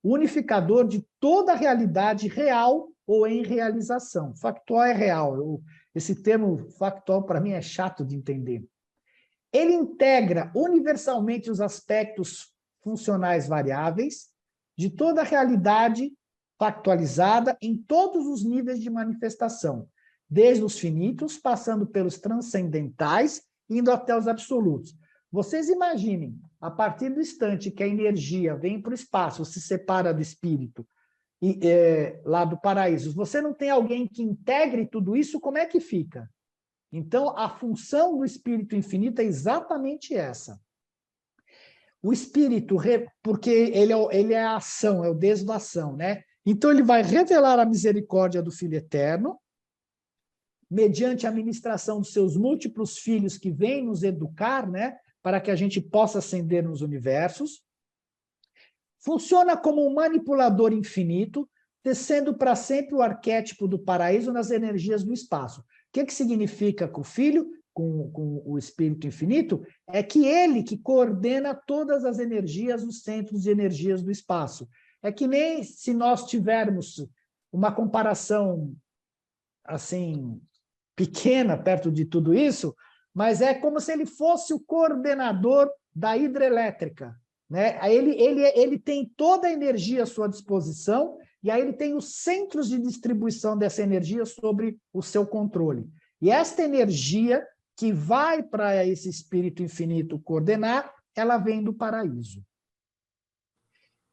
unificador de toda a realidade real ou em realização. Factual é real. Esse termo factual, para mim, é chato de entender. Ele integra universalmente os aspectos funcionais variáveis de toda a realidade factualizada em todos os níveis de manifestação, desde os finitos, passando pelos transcendentais, indo até os absolutos. Vocês imaginem, a partir do instante que a energia vem para o espaço, se separa do espírito, lá do paraíso, você não tem alguém que integre tudo isso, como é que fica? Então, a função do espírito infinito é exatamente essa. O espírito, porque ele é a ação, é o Deus da ação, né? Então, ele vai revelar a misericórdia do Filho Eterno, mediante a ministração dos seus múltiplos filhos que vêm nos educar, né? Para que a gente possa ascender nos universos. Funciona como um manipulador infinito, tecendo para sempre o arquétipo do paraíso nas energias do espaço. O que significa com o Filho, com o Espírito Infinito? É que ele que coordena todas as energias, os centros de energias do espaço. É que nem se nós tivermos uma comparação assim pequena perto de tudo isso, mas é como se ele fosse o coordenador da hidrelétrica, né? Ele tem toda a energia à sua disposição, e aí ele tem os centros de distribuição dessa energia sobre o seu controle. E esta energia que vai para esse espírito infinito coordenar, ela vem do paraíso.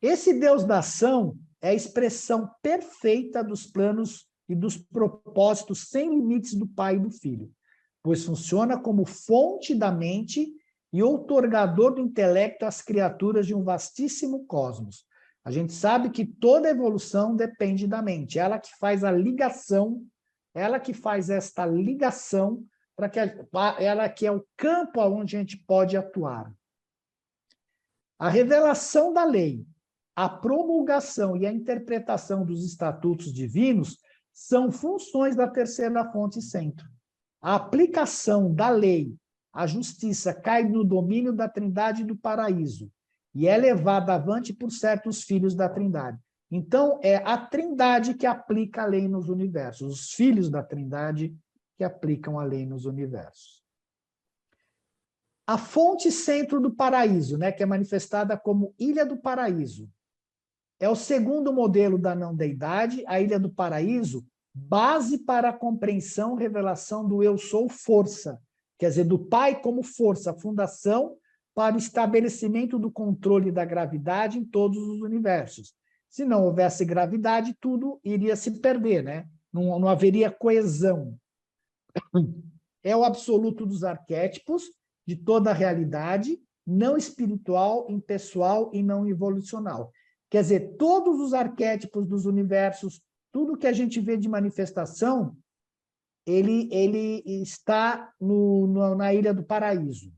Esse Deus da ação é a expressão perfeita dos planos e dos propósitos sem limites do Pai e do Filho, pois funciona como fonte da mente e outorgador do intelecto às criaturas de um vastíssimo cosmos. A gente sabe que toda evolução depende da mente, ela que faz a ligação, ela que faz esta ligação, ela que é o campo onde a gente pode atuar. A revelação da lei, a promulgação e a interpretação dos estatutos divinos são funções da terceira fonte centro. A aplicação da lei, a justiça cai no domínio da Trindade do paraíso e é levada avante por certos filhos da Trindade. Então, é a Trindade que aplica a lei nos universos, os filhos da Trindade que aplicam a lei nos universos. A fonte centro do paraíso, né, que é manifestada como Ilha do Paraíso, é o segundo modelo da não-deidade, a Ilha do Paraíso, base para a compreensão e revelação do eu sou força, quer dizer, do Pai como força, fundação para o estabelecimento do controle da gravidade em todos os universos. Se não houvesse gravidade, tudo iria se perder, né? Não haveria coesão. É o absoluto dos arquétipos, de toda a realidade, não espiritual, impessoal e não evolucional. Quer dizer, todos os arquétipos dos universos, tudo que a gente vê de manifestação, ele está na Ilha do Paraíso.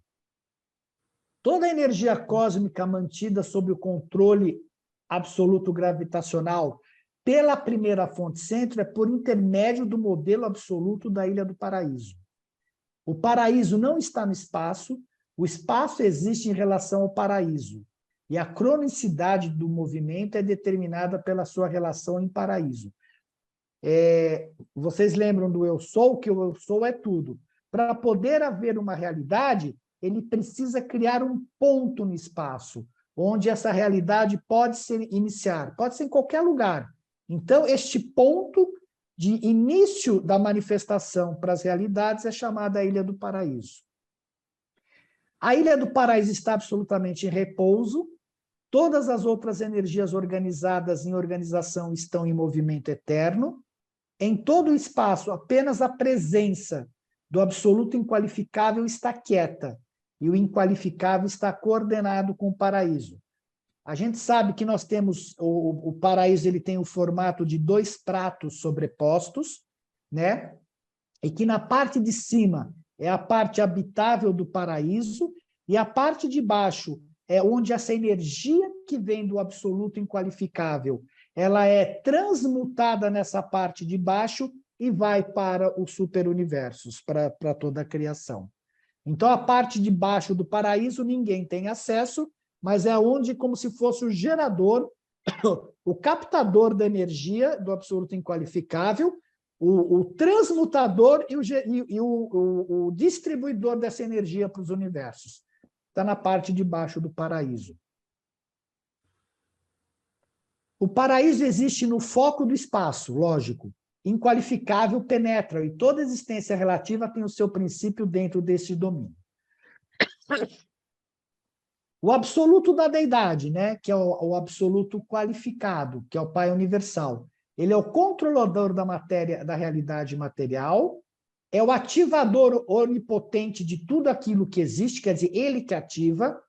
Toda a energia cósmica mantida sob o controle absoluto gravitacional pela primeira fonte centro é por intermédio do modelo absoluto da Ilha do Paraíso. O paraíso não está no espaço, o espaço existe em relação ao paraíso. E a cronicidade do movimento é determinada pela sua relação em paraíso. Vocês lembram do eu sou, que o eu sou é tudo. Para poder haver uma realidade, ele precisa criar um ponto no espaço, onde essa realidade pode se iniciar, pode ser em qualquer lugar. Então, este ponto de início da manifestação para as realidades é chamada a Ilha do Paraíso. A Ilha do Paraíso está absolutamente em repouso, todas as outras energias organizadas em organização estão em movimento eterno. Em todo o espaço, apenas a presença do absoluto inqualificável está quieta, e o inqualificável está coordenado com o paraíso. A gente sabe que nós temos, o paraíso ele tem o formato de 2 pratos sobrepostos, né? E que na parte de cima é a parte habitável do paraíso, e a parte de baixo é onde essa energia que vem do absoluto inqualificável, ela é transmutada nessa parte de baixo e vai para os superuniversos, para toda a criação. Então, a parte de baixo do paraíso ninguém tem acesso, mas é onde, como se fosse o gerador, o captador da energia do absoluto inqualificável, o transmutador e o distribuidor dessa energia para os universos. Está na parte de baixo do paraíso. O paraíso existe no foco do espaço, lógico. Inqualificável penetra, e toda existência relativa tem o seu princípio dentro desse domínio. O absoluto da deidade, né, que é o absoluto qualificado, que é o Pai universal, ele é o controlador da matéria, da realidade material, é o ativador onipotente de tudo aquilo que existe, quer dizer, ele que ativa,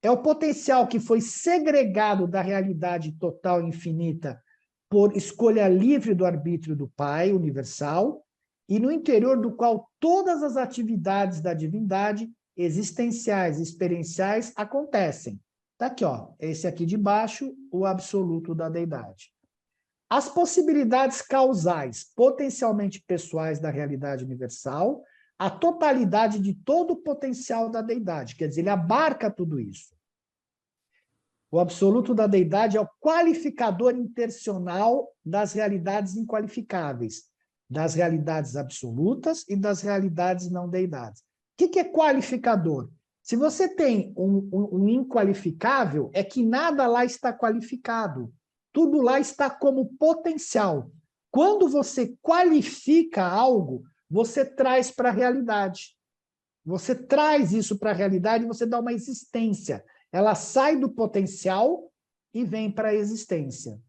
é o potencial que foi segregado da realidade total e infinita por escolha livre do arbítrio do Pai universal, e no interior do qual todas as atividades da divindade, existenciais, experienciais, acontecem. Está aqui, ó, esse aqui de baixo, o absoluto da deidade. As possibilidades causais, potencialmente pessoais da realidade universal, a totalidade de todo o potencial da deidade, quer dizer, ele abarca tudo isso. O absoluto da deidade é o qualificador intencional das realidades inqualificáveis, das realidades absolutas e das realidades não deidades. O que é qualificador? Se você tem um inqualificável, é que nada lá está qualificado. Tudo lá está como potencial. Quando você qualifica algo, você traz para a realidade. Você traz isso para a realidade e você dá uma existência. Ela sai do potencial e vem para a existência.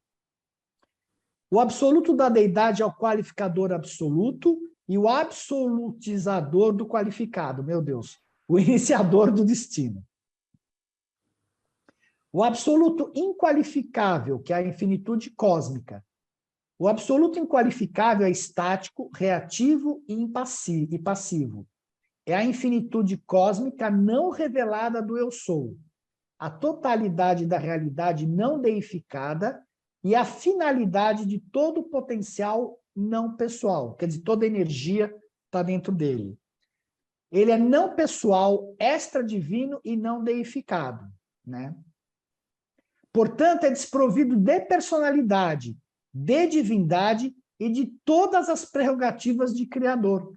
O absoluto da deidade é o qualificador absoluto e o absolutizador do qualificado, meu Deus, o iniciador do destino. O absoluto inqualificável, que é a infinitude cósmica. O absoluto inqualificável é estático, reativo e passivo. É a infinitude cósmica não revelada do eu sou, a totalidade da realidade não deificada e a finalidade de todo o potencial não pessoal, quer dizer, toda a energia está dentro dele. Ele é não pessoal, extra-divino e não deificado, né? Portanto, é desprovido de personalidade, de divindade e de todas as prerrogativas de criador.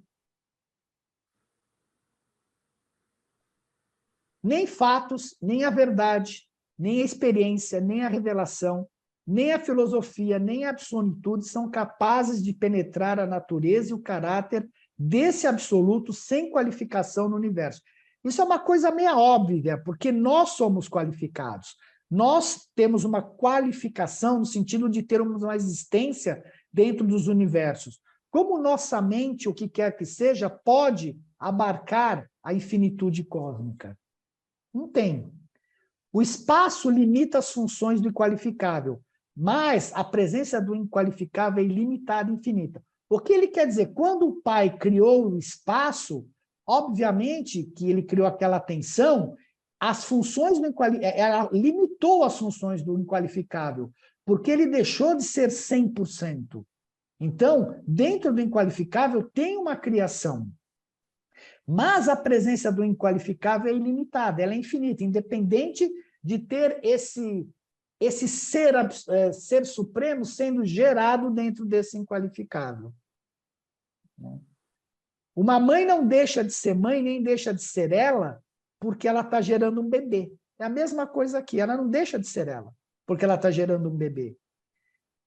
Nem fatos, nem a verdade, nem a experiência, nem a revelação, nem a filosofia, nem a absolutude são capazes de penetrar a natureza e o caráter desse absoluto sem qualificação no universo. Isso é uma coisa meio óbvia, porque nós somos qualificados. Nós temos uma qualificação no sentido de ter uma existência dentro dos universos. Como nossa mente, o que quer que seja, pode abarcar a infinitude cósmica? Não tem. O espaço limita as funções do inqualificável, mas a presença do inqualificável é ilimitada e infinita. O que ele quer dizer? Quando o Pai criou o espaço, obviamente que ele criou aquela tensão, as funções do ela limitou as funções do inqualificável, porque ele deixou de ser 100%. Então, dentro do inqualificável tem uma criação. Mas a presença do inqualificável é ilimitada, ela é infinita, independente de ter esse ser supremo sendo gerado dentro desse inqualificável. Uma mãe não deixa de ser mãe, nem deixa de ser ela, porque ela está gerando um bebê. É a mesma coisa aqui, ela não deixa de ser ela, porque ela está gerando um bebê.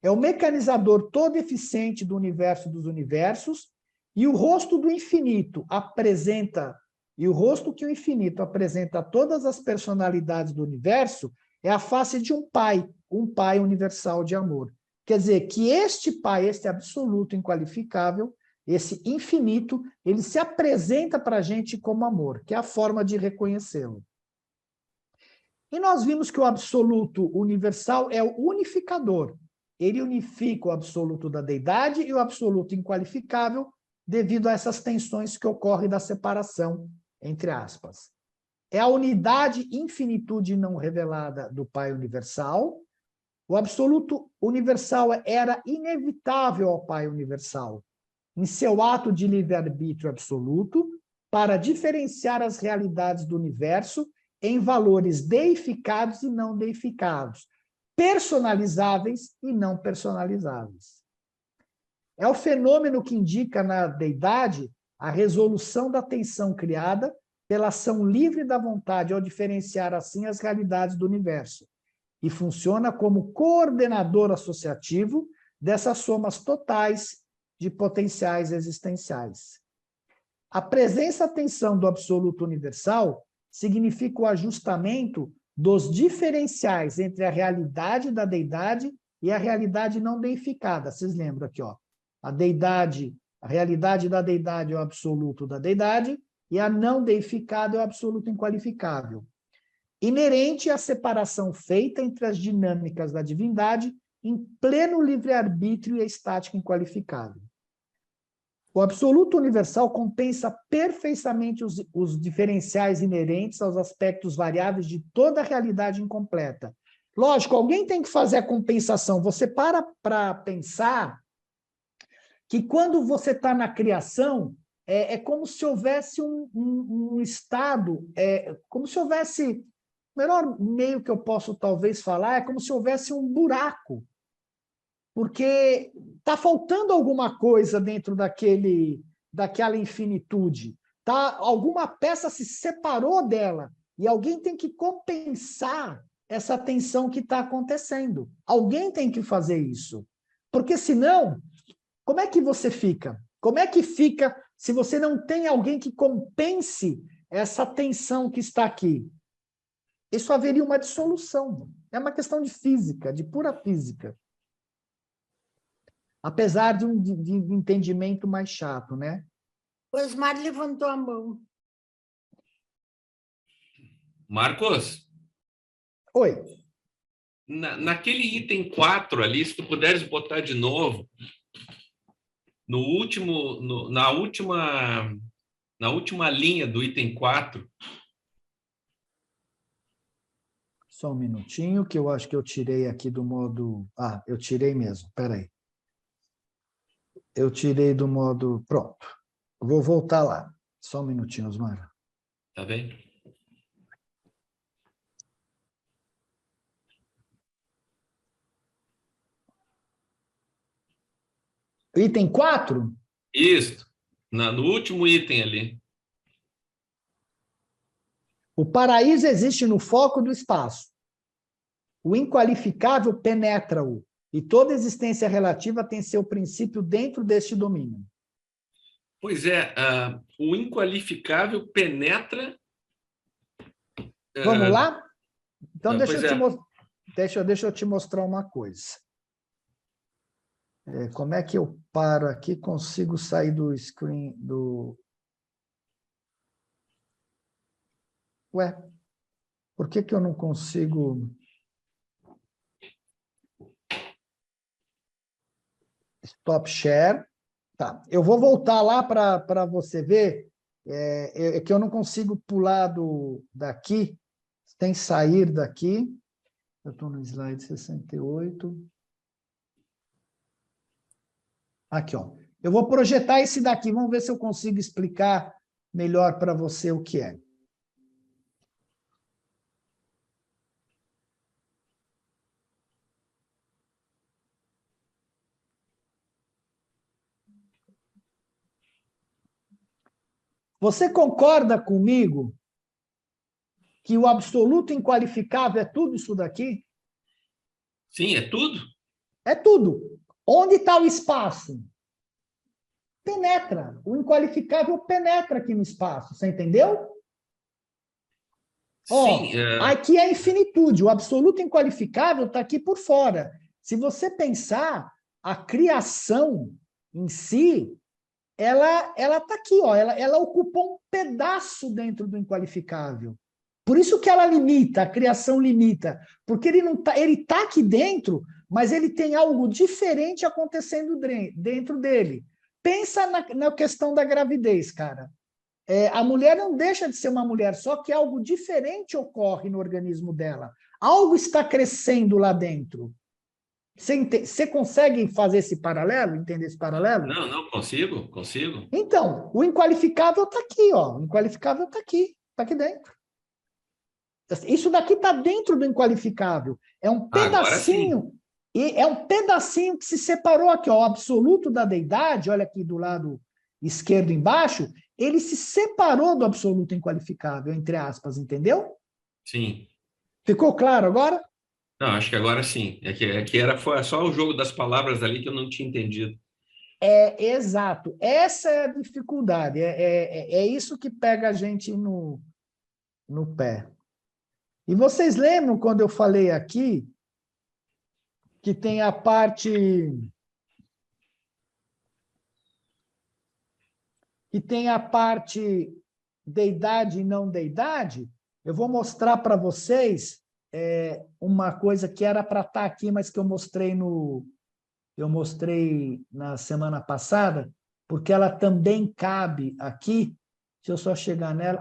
é o mecanizador todo eficiente do universo dos universos, e o rosto do infinito apresenta, e o rosto que o infinito apresenta a todas as personalidades do universo é a face de um pai universal de amor. Quer dizer, que este pai, este absoluto inqualificável, esse infinito, ele se apresenta para a gente como amor, que é a forma de reconhecê-lo. E nós vimos que o absoluto universal é o unificador. Ele unifica o absoluto da deidade e o absoluto inqualificável devido a essas tensões que ocorrem da separação, entre aspas. É a unidade infinitude não revelada do Pai universal. O absoluto universal era inevitável ao Pai universal, em seu ato de livre-arbítrio absoluto, para diferenciar as realidades do universo em valores deificados e não deificados, personalizáveis e não personalizáveis. É o fenômeno que indica na deidade a resolução da tensão criada pela ação livre da vontade ao diferenciar assim as realidades do universo, e funciona como coordenador associativo dessas somas totais de potenciais existenciais. A presença-atenção do absoluto universal significa o ajustamento dos diferenciais entre a realidade da deidade e a realidade não deificada. Vocês lembram aqui, ó? A deidade, a realidade da deidade é o absoluto da deidade e a não deificada é o absoluto inqualificável. Inerente à separação feita entre as dinâmicas da divindade em pleno livre-arbítrio e a estática inqualificável. O absoluto universal compensa perfeitamente os diferenciais inerentes aos aspectos variáveis de toda a realidade incompleta. Lógico, alguém tem que fazer a compensação. Você para pensar que quando você está na criação, é como se houvesse um estado, como se houvesse, o melhor meio que eu posso talvez falar, é como se houvesse um buraco, porque está faltando alguma coisa dentro daquela infinitude. Alguma peça se separou dela, e alguém tem que compensar essa tensão que está acontecendo. Alguém tem que fazer isso. Porque senão, como é que você fica? Como é que fica se você não tem alguém que compense essa tensão que está aqui? Isso haveria uma dissolução. É uma questão de física, de pura física. Apesar de um entendimento mais chato, né? O Osmar levantou a mão. Marcos? Oi. Naquele item 4 ali, se tu puderes botar de novo, na última linha do item 4. Só um minutinho, que eu acho que eu tirei aqui do modo... Ah, eu tirei mesmo, espera aí. Eu tirei do modo... Pronto. Vou voltar lá. Só um minutinho, Osmar. Tá bem? Item 4? Isso. No último item ali. O paraíso existe no foco do espaço. O inqualificável penetra-o, e toda existência relativa tem seu princípio dentro deste domínio. Pois é, o inqualificável penetra... Vamos lá? Então, deixa eu te mostrar uma coisa. Como é que eu paro aqui, consigo sair do screen do... Ué, por que eu não consigo... Stop share. Tá, eu vou voltar lá para você ver, que eu não consigo pular daqui, tem que sair daqui. Eu estou no slide 68. Aqui, ó. Eu vou projetar esse daqui, vamos ver se eu consigo explicar melhor para você o que é. Você concorda comigo que o absoluto inqualificável é tudo isso daqui? Sim, é tudo. É tudo. Onde está o espaço? Penetra. O inqualificável penetra aqui no espaço. Você entendeu? Sim, Aqui é a infinitude. O absoluto inqualificável está aqui por fora. Se você pensar, a criação em si, ela está aqui, ó, ela ocupou um pedaço dentro do inqualificável. Por isso que ela limita, a criação limita, porque ele está aqui dentro, mas ele tem algo diferente acontecendo dentro dele. Pensa na questão da gravidez, cara. A mulher não deixa de ser uma mulher, só que algo diferente ocorre no organismo dela. Algo está crescendo lá dentro. Você consegue fazer esse paralelo, entender esse paralelo? não, consigo. Então, o inqualificável está aqui, ó. O inqualificável está aqui dentro. Isso daqui está dentro do inqualificável. É um pedacinho, e é um pedacinho que se separou aqui, ó. O absoluto da deidade, olha aqui do lado esquerdo embaixo, ele se separou do absoluto inqualificável, entre aspas, entendeu? Sim. Ficou claro agora? Não, acho que agora sim. Foi só o jogo das palavras ali que eu não tinha entendido. Exato. Essa é a dificuldade. É isso que pega a gente no pé. E vocês lembram quando eu falei aqui que tem a parte deidade e não deidade? Eu vou mostrar para vocês uma coisa que era para estar aqui, mas que eu mostrei na semana passada, porque ela também cabe aqui. Deixa eu só chegar nela.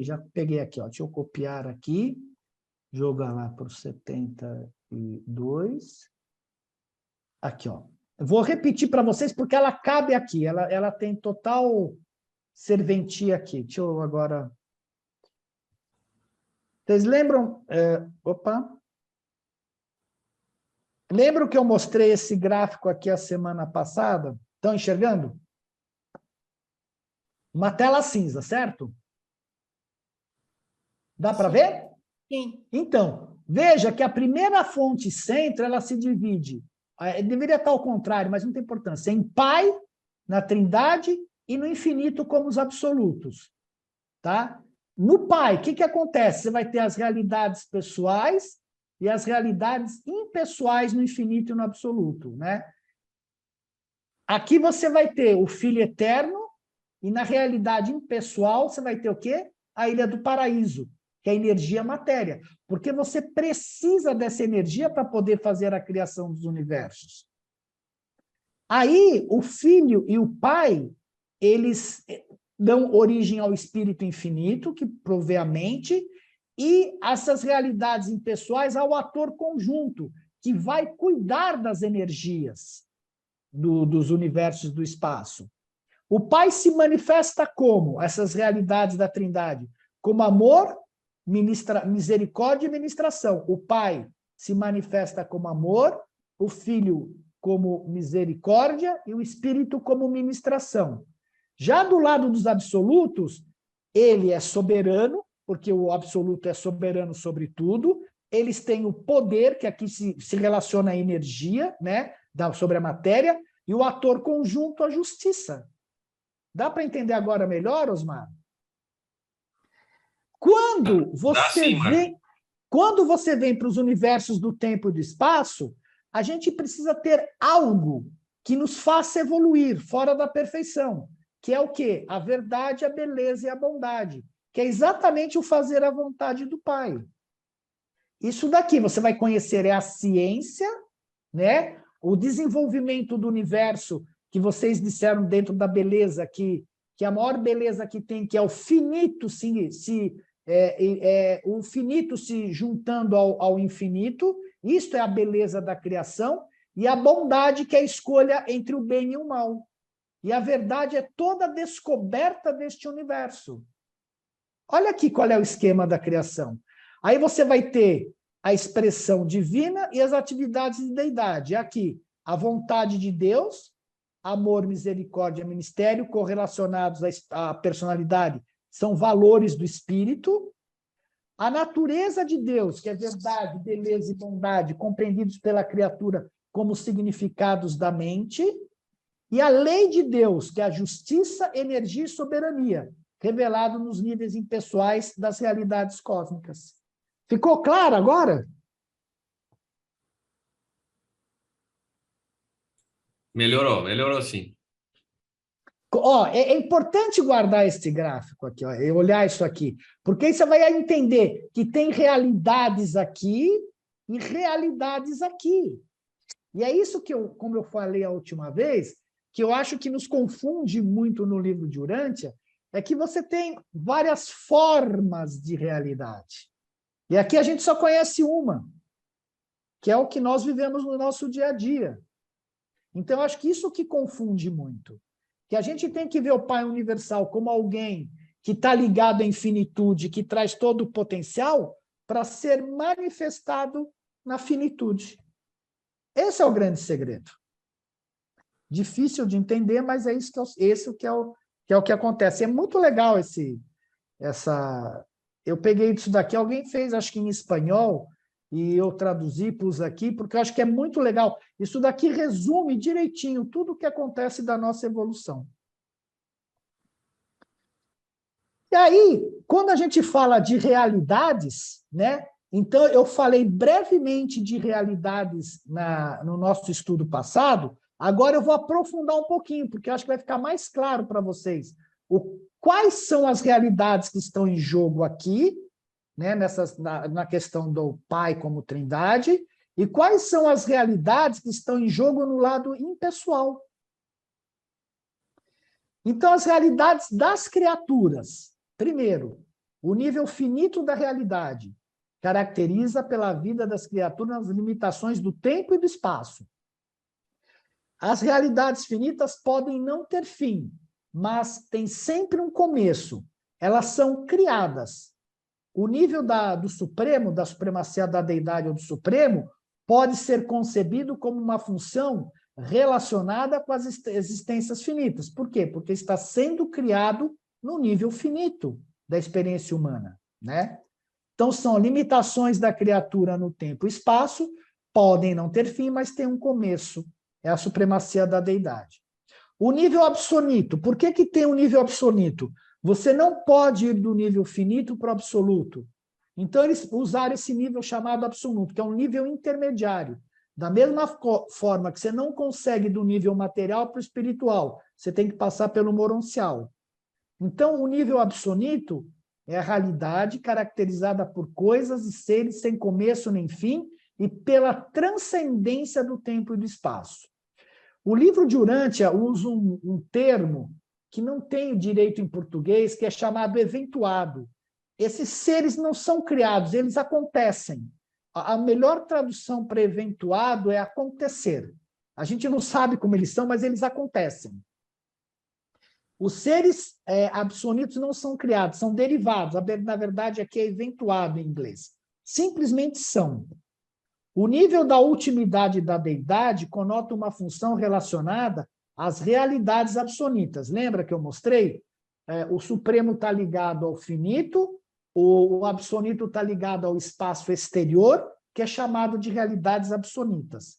Já peguei aqui, ó. Deixa eu copiar aqui, jogar lá para o 72. Aqui, ó. Eu vou repetir para vocês porque ela cabe aqui, ela tem total serventia aqui. Deixa eu agora... Vocês lembram... Lembram que eu mostrei esse gráfico aqui a semana passada? Estão enxergando? Uma tela cinza, certo? Dá para ver? Sim. Então, veja que a primeira fonte centro, ela se divide. Deveria estar ao contrário, mas não tem importância. Em Pai, na Trindade e no infinito como os absolutos. Tá? No Pai, o que acontece? Você vai ter as realidades pessoais e as realidades impessoais no infinito e no absoluto, né? Aqui você vai ter o Filho Eterno e na realidade impessoal você vai ter o quê? A Ilha do Paraíso, que é a energia matéria, porque você precisa dessa energia para poder fazer a criação dos universos. Aí, o Filho e o Pai, eles dão origem ao Espírito Infinito, que provê a mente, e essas realidades impessoais ao ator conjunto, que vai cuidar das energias dos universos do espaço. O Pai se manifesta como? Essas realidades da Trindade, como amor, misericórdia e ministração. O Pai se manifesta como amor, o Filho como misericórdia e o Espírito como ministração. Já do lado dos absolutos, ele é soberano, porque o absoluto é soberano sobre tudo, eles têm o poder, que aqui se relaciona à energia, né, sobre a matéria, e o ator conjunto, a justiça. Dá para entender agora melhor, Osmar? Quando você vem para os universos do tempo e do espaço, a gente precisa ter algo que nos faça evoluir fora da perfeição, que é o quê? A verdade, a beleza e a bondade, que é exatamente o fazer a vontade do Pai. Isso daqui você vai conhecer é a ciência, né? O desenvolvimento do universo que vocês disseram dentro da beleza, que a maior beleza que tem, que é o finito o finito se juntando ao infinito, isto é a beleza da criação, e a bondade, que é a escolha entre o bem e o mal. E a verdade é toda a descoberta deste universo. Olha aqui qual é o esquema da criação. Aí você vai ter a expressão divina e as atividades de deidade. Aqui, a vontade de Deus, amor, misericórdia, ministério, correlacionados à personalidade, são valores do espírito. A natureza de Deus, que é verdade, beleza e bondade, compreendidos pela criatura como significados da mente, e a lei de Deus, que é a justiça, energia e soberania, revelado nos níveis impessoais das realidades cósmicas. Ficou claro agora? Melhorou sim. Ó, é importante guardar esse gráfico aqui, ó, e olhar isso aqui, porque aí você vai entender que tem realidades aqui e realidades aqui. E é isso que como eu falei a última vez, que eu acho que nos confunde muito no livro de Urântia, é que você tem várias formas de realidade. E aqui a gente só conhece uma, que é o que nós vivemos no nosso dia a dia. Então, eu acho que isso que confunde muito. Que a gente tem que ver o Pai Universal como alguém que está ligado à infinitude, que traz todo o potencial para ser manifestado na finitude. Esse é o grande segredo. Difícil de entender, mas é isso que é o que acontece. É muito legal essa... Eu peguei isso daqui, alguém fez, acho que em espanhol, e eu traduzi, pus aqui, porque eu acho que é muito legal. Isso daqui resume direitinho tudo o que acontece da nossa evolução. E aí, quando a gente fala de realidades, né? Então, eu falei brevemente de realidades no nosso estudo passado, agora eu vou aprofundar um pouquinho, porque eu acho que vai ficar mais claro para vocês quais são as realidades que estão em jogo aqui, né, na questão do Pai como Trindade, e quais são as realidades que estão em jogo no lado impessoal. Então, as realidades das criaturas. Primeiro, o nível finito da realidade caracteriza pela vida das criaturas nas limitações do tempo e do espaço. As realidades finitas podem não ter fim, mas têm sempre um começo. Elas são criadas. O nível do Supremo, da supremacia da deidade ou do Supremo, pode ser concebido como uma função relacionada com as existências finitas. Por quê? Porque está sendo criado no nível finito da experiência humana, né? Então, são limitações da criatura no tempo e espaço, podem não ter fim, mas tem um começo. É a supremacia da deidade. O nível absoluto. Por que tem um nível absoluto? Você não pode ir do nível finito para o absoluto. Então, eles usaram esse nível chamado absoluto, que é um nível intermediário. Da mesma forma que você não consegue do nível material para o espiritual, você tem que passar pelo moroncial. Então, o nível absoluto é a realidade caracterizada por coisas e seres sem começo nem fim e pela transcendência do tempo e do espaço. O livro de Urântia usa um termo que não tem direito em português, que é chamado eventuado. Esses seres não são criados, eles acontecem. A melhor tradução para eventuado é acontecer. A gente não sabe como eles são, mas eles acontecem. Os seres absolutos não são criados, são derivados. Na verdade, aqui é eventuado em inglês. Simplesmente são. O nível da ultimidade da deidade conota uma função relacionada às realidades absolutas. Lembra que eu mostrei? O Supremo está ligado ao finito, o absoluto está ligado ao espaço exterior, que é chamado de realidades absolutas.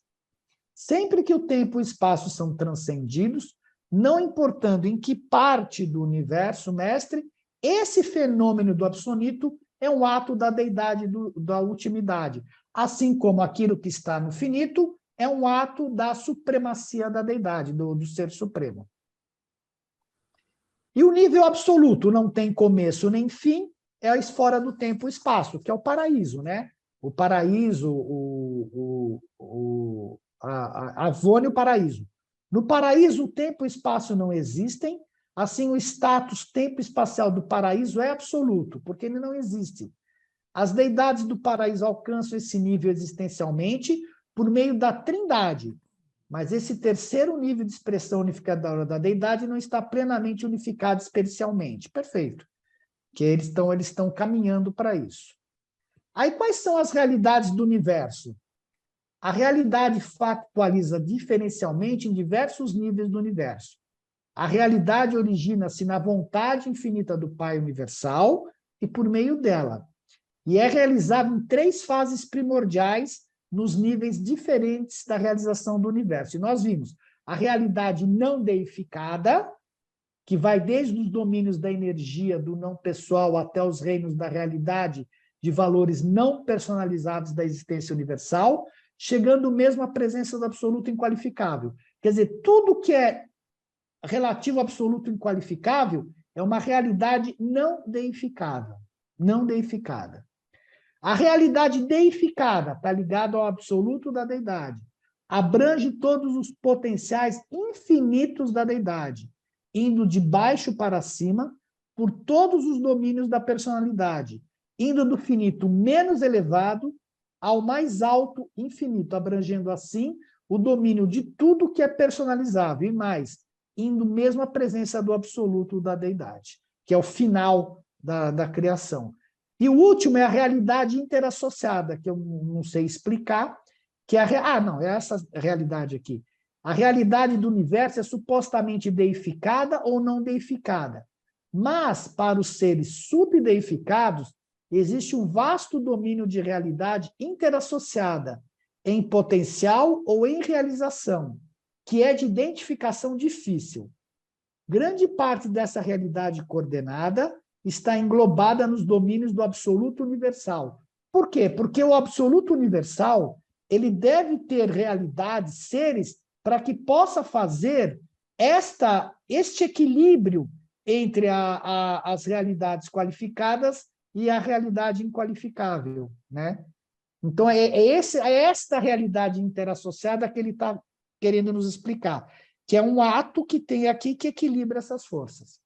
Sempre que o tempo e o espaço são transcendidos, não importando em que parte do universo, mestre, esse fenômeno do absoluto é um ato da deidade da ultimidade, assim como aquilo que está no finito é um ato da supremacia da deidade, do ser supremo. E o nível absoluto não tem começo nem fim, é a esfera do tempo e espaço, que é o paraíso, né? O paraíso, a Avônia e o paraíso. No paraíso, o tempo e o espaço não existem, assim o status tempo-espacial do paraíso é absoluto, porque ele não existe. As deidades do paraíso alcançam esse nível existencialmente por meio da trindade, mas esse terceiro nível de expressão unificadora da deidade não está plenamente unificado experiencialmente. Perfeito. Que eles estão caminhando para isso. Aí, quais são as realidades do universo? A realidade factualiza diferencialmente em diversos níveis do universo. A realidade origina-se na vontade infinita do Pai Universal e por meio dela. E é realizada em 3 fases primordiais nos níveis diferentes da realização do universo. E nós vimos a realidade não deificada, que vai desde os domínios da energia, do não pessoal, até os reinos da realidade, de valores não personalizados da existência universal, chegando mesmo à presença do absoluto inqualificável. Quer dizer, tudo que é relativo ao absoluto inqualificável é uma realidade não deificada. Não deificada. A realidade deificada está ligada ao absoluto da deidade. Abrange todos os potenciais infinitos da deidade, indo de baixo para cima, por todos os domínios da personalidade, indo do finito menos elevado ao mais alto infinito, abrangendo assim o domínio de tudo que é personalizável, e mais, indo mesmo à presença do absoluto da deidade, que é o final da criação. E o último é a realidade interassociada, que eu não sei explicar, que é é essa realidade aqui. A realidade do universo é supostamente deificada ou não deificada, mas para os seres subdeificados existe um vasto domínio de realidade interassociada em potencial ou em realização, que é de identificação difícil. Grande parte dessa realidade coordenada está englobada nos domínios do absoluto universal. Por quê? Porque o absoluto universal, ele deve ter realidades, seres, para que possa fazer este equilíbrio entre as realidades qualificadas e a realidade inqualificável, né? Então, é esta realidade interassociada que ele está querendo nos explicar, que é um ato que tem aqui que equilibra essas forças.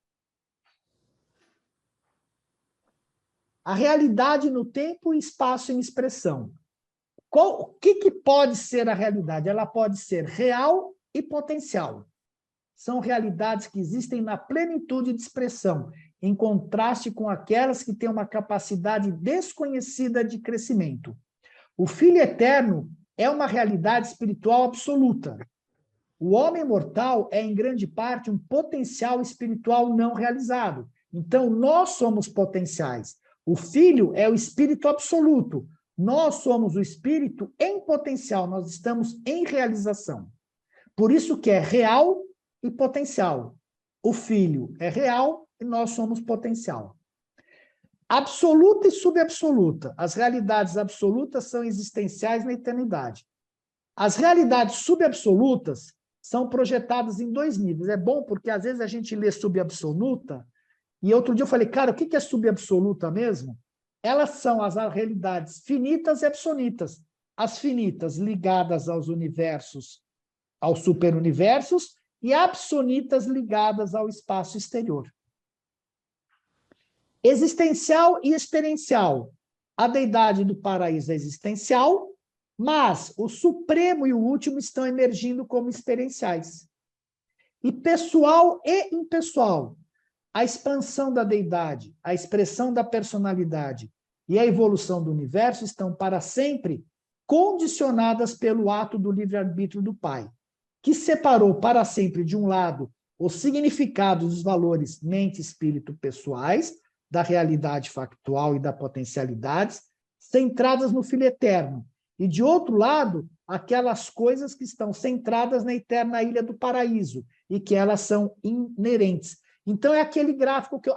A realidade no tempo e espaço em expressão. O que pode ser a realidade? Ela pode ser real e potencial. São realidades que existem na plenitude de expressão, em contraste com aquelas que têm uma capacidade desconhecida de crescimento. O Filho Eterno é uma realidade espiritual absoluta. O homem mortal é, em grande parte, um potencial espiritual não realizado. Então, nós somos potenciais. O Filho é o espírito absoluto. Nós somos o espírito em potencial, nós estamos em realização. Por isso que é real e potencial. O Filho é real e nós somos potencial. Absoluta e subabsoluta. As realidades absolutas são existenciais na eternidade. As realidades subabsolutas são projetadas em dois níveis. É bom porque, às vezes, a gente lê subabsoluta, e outro dia eu falei, cara, o que é subabsoluta mesmo? Elas são as realidades finitas e absonitas. As finitas ligadas aos universos, aos superuniversos, e absonitas ligadas ao espaço exterior. Existencial e experiencial. A deidade do paraíso é existencial, mas o supremo e o último estão emergindo como experienciais. E pessoal e impessoal. A expansão da deidade, a expressão da personalidade e a evolução do universo estão para sempre condicionadas pelo ato do livre-arbítrio do Pai, que separou para sempre, de um lado, os significados dos valores mente e espírito pessoais, da realidade factual e da potencialidade, centradas no Filho Eterno, e, de outro lado, aquelas coisas que estão centradas na eterna ilha do paraíso, e que elas são inerentes. Então, é aquele gráfico que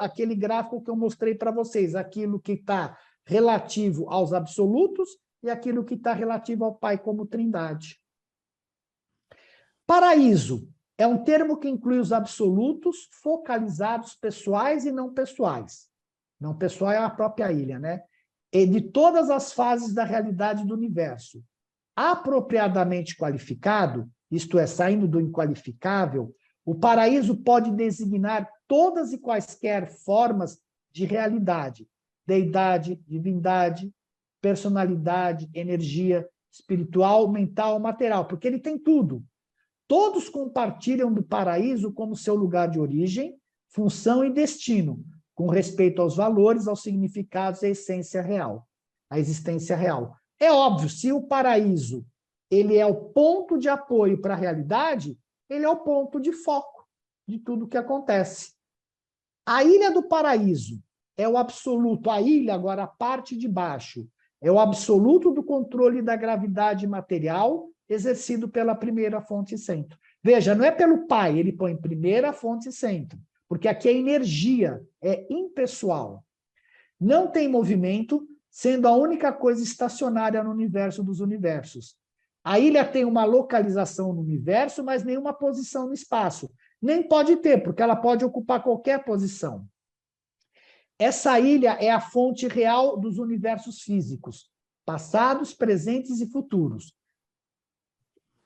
eu mostrei para vocês, aquilo que está relativo aos absolutos e aquilo que está relativo ao Pai como Trindade. Paraíso é um termo que inclui os absolutos focalizados pessoais e não pessoais. Não pessoal é a própria ilha, né? E de todas as fases da realidade do universo. Apropriadamente qualificado, isto é, saindo do inqualificável, o paraíso pode designar todas e quaisquer formas de realidade, deidade, divindade, personalidade, energia espiritual, mental, material, porque ele tem tudo. Todos compartilham do paraíso como seu lugar de origem, função e destino, com respeito aos valores, aos significados e à essência real, a existência real. É óbvio, se o paraíso ele é o ponto de apoio para a realidade, ele é o ponto de foco de tudo que acontece. A ilha do paraíso é o absoluto, a ilha, agora a parte de baixo, É o absoluto do controle da gravidade material exercido pela primeira fonte centro. Veja, não é pelo Pai, ele põe primeira fonte centro, porque aqui é energia, é impessoal. Não tem movimento, sendo a única coisa estacionária no universo dos universos. A ilha tem uma localização no universo, mas nenhuma posição no espaço. Nem pode ter, porque ela pode ocupar qualquer posição. Essa ilha é a fonte real dos universos físicos, passados, presentes e futuros.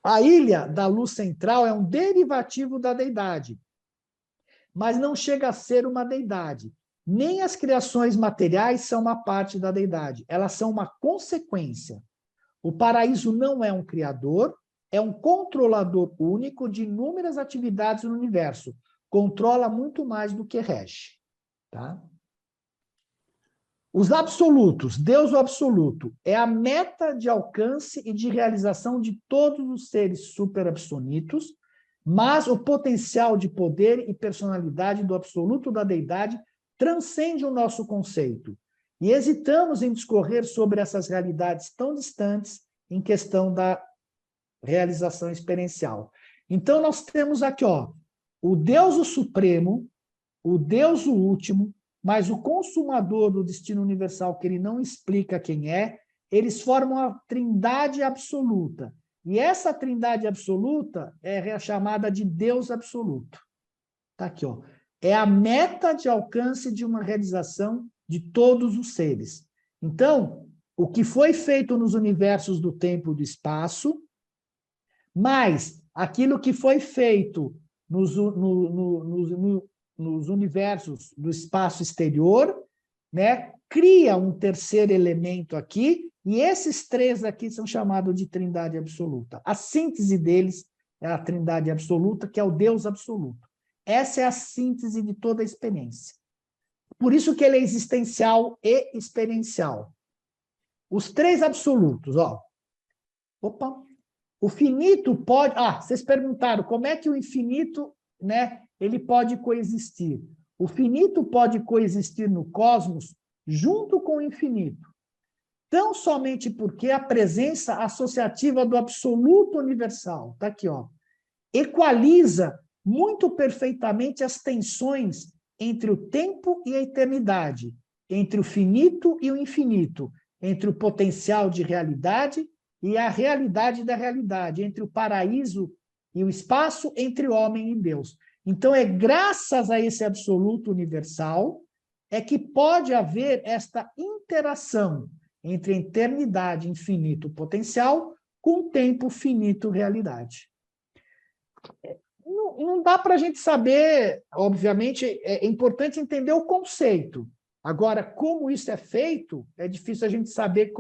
A ilha da luz central é um derivativo da deidade, mas não chega a ser uma deidade. Nem as criações materiais são uma parte da deidade, elas são uma consequência. O paraíso não é um criador, é um controlador único de inúmeras atividades no universo. Controla muito mais do que rege. Tá? Os absolutos, Deus o absoluto, é a meta de alcance e de realização de todos os seres superabsonitos, mas o potencial de poder e personalidade do absoluto da deidade transcende o nosso conceito. E hesitamos em discorrer sobre essas realidades tão distantes em questão da realização experiencial. Então, nós temos aqui, ó, o Deus o Supremo, o Deus o Último, mas o consumador do destino universal, que ele não explica quem é, eles formam a trindade absoluta. E essa trindade absoluta é chamada de Deus absoluto. Está aqui, ó. É a meta de alcance de uma realização de todos os seres. Então, o que foi feito nos universos do tempo e do espaço, mais aquilo que foi feito nos universos do espaço exterior, né, cria um terceiro elemento aqui, e esses três aqui são chamados de trindade absoluta. A síntese deles é a trindade absoluta, que é o Deus absoluto. Essa é a síntese de toda a experiência. Por isso que ele é existencial e experiencial. Os três absolutos, ó. Opa! O finito pode... Ah, vocês perguntaram como é que o infinito, né, ele pode coexistir. O finito pode coexistir no cosmos junto com o infinito. Tão somente porque a presença associativa do absoluto universal, está aqui, ó, equaliza muito perfeitamente as tensões entre o tempo e a eternidade, entre o finito e o infinito, entre o potencial de realidade e a realidade da realidade, entre o paraíso e o espaço, entre o homem e Deus. Então, é graças a esse absoluto universal é que pode haver esta interação entre a eternidade, infinito, potencial, com o tempo, finito, realidade. Não dá para a gente saber, obviamente, é importante entender o conceito. Agora, como isso é feito, é difícil a gente saber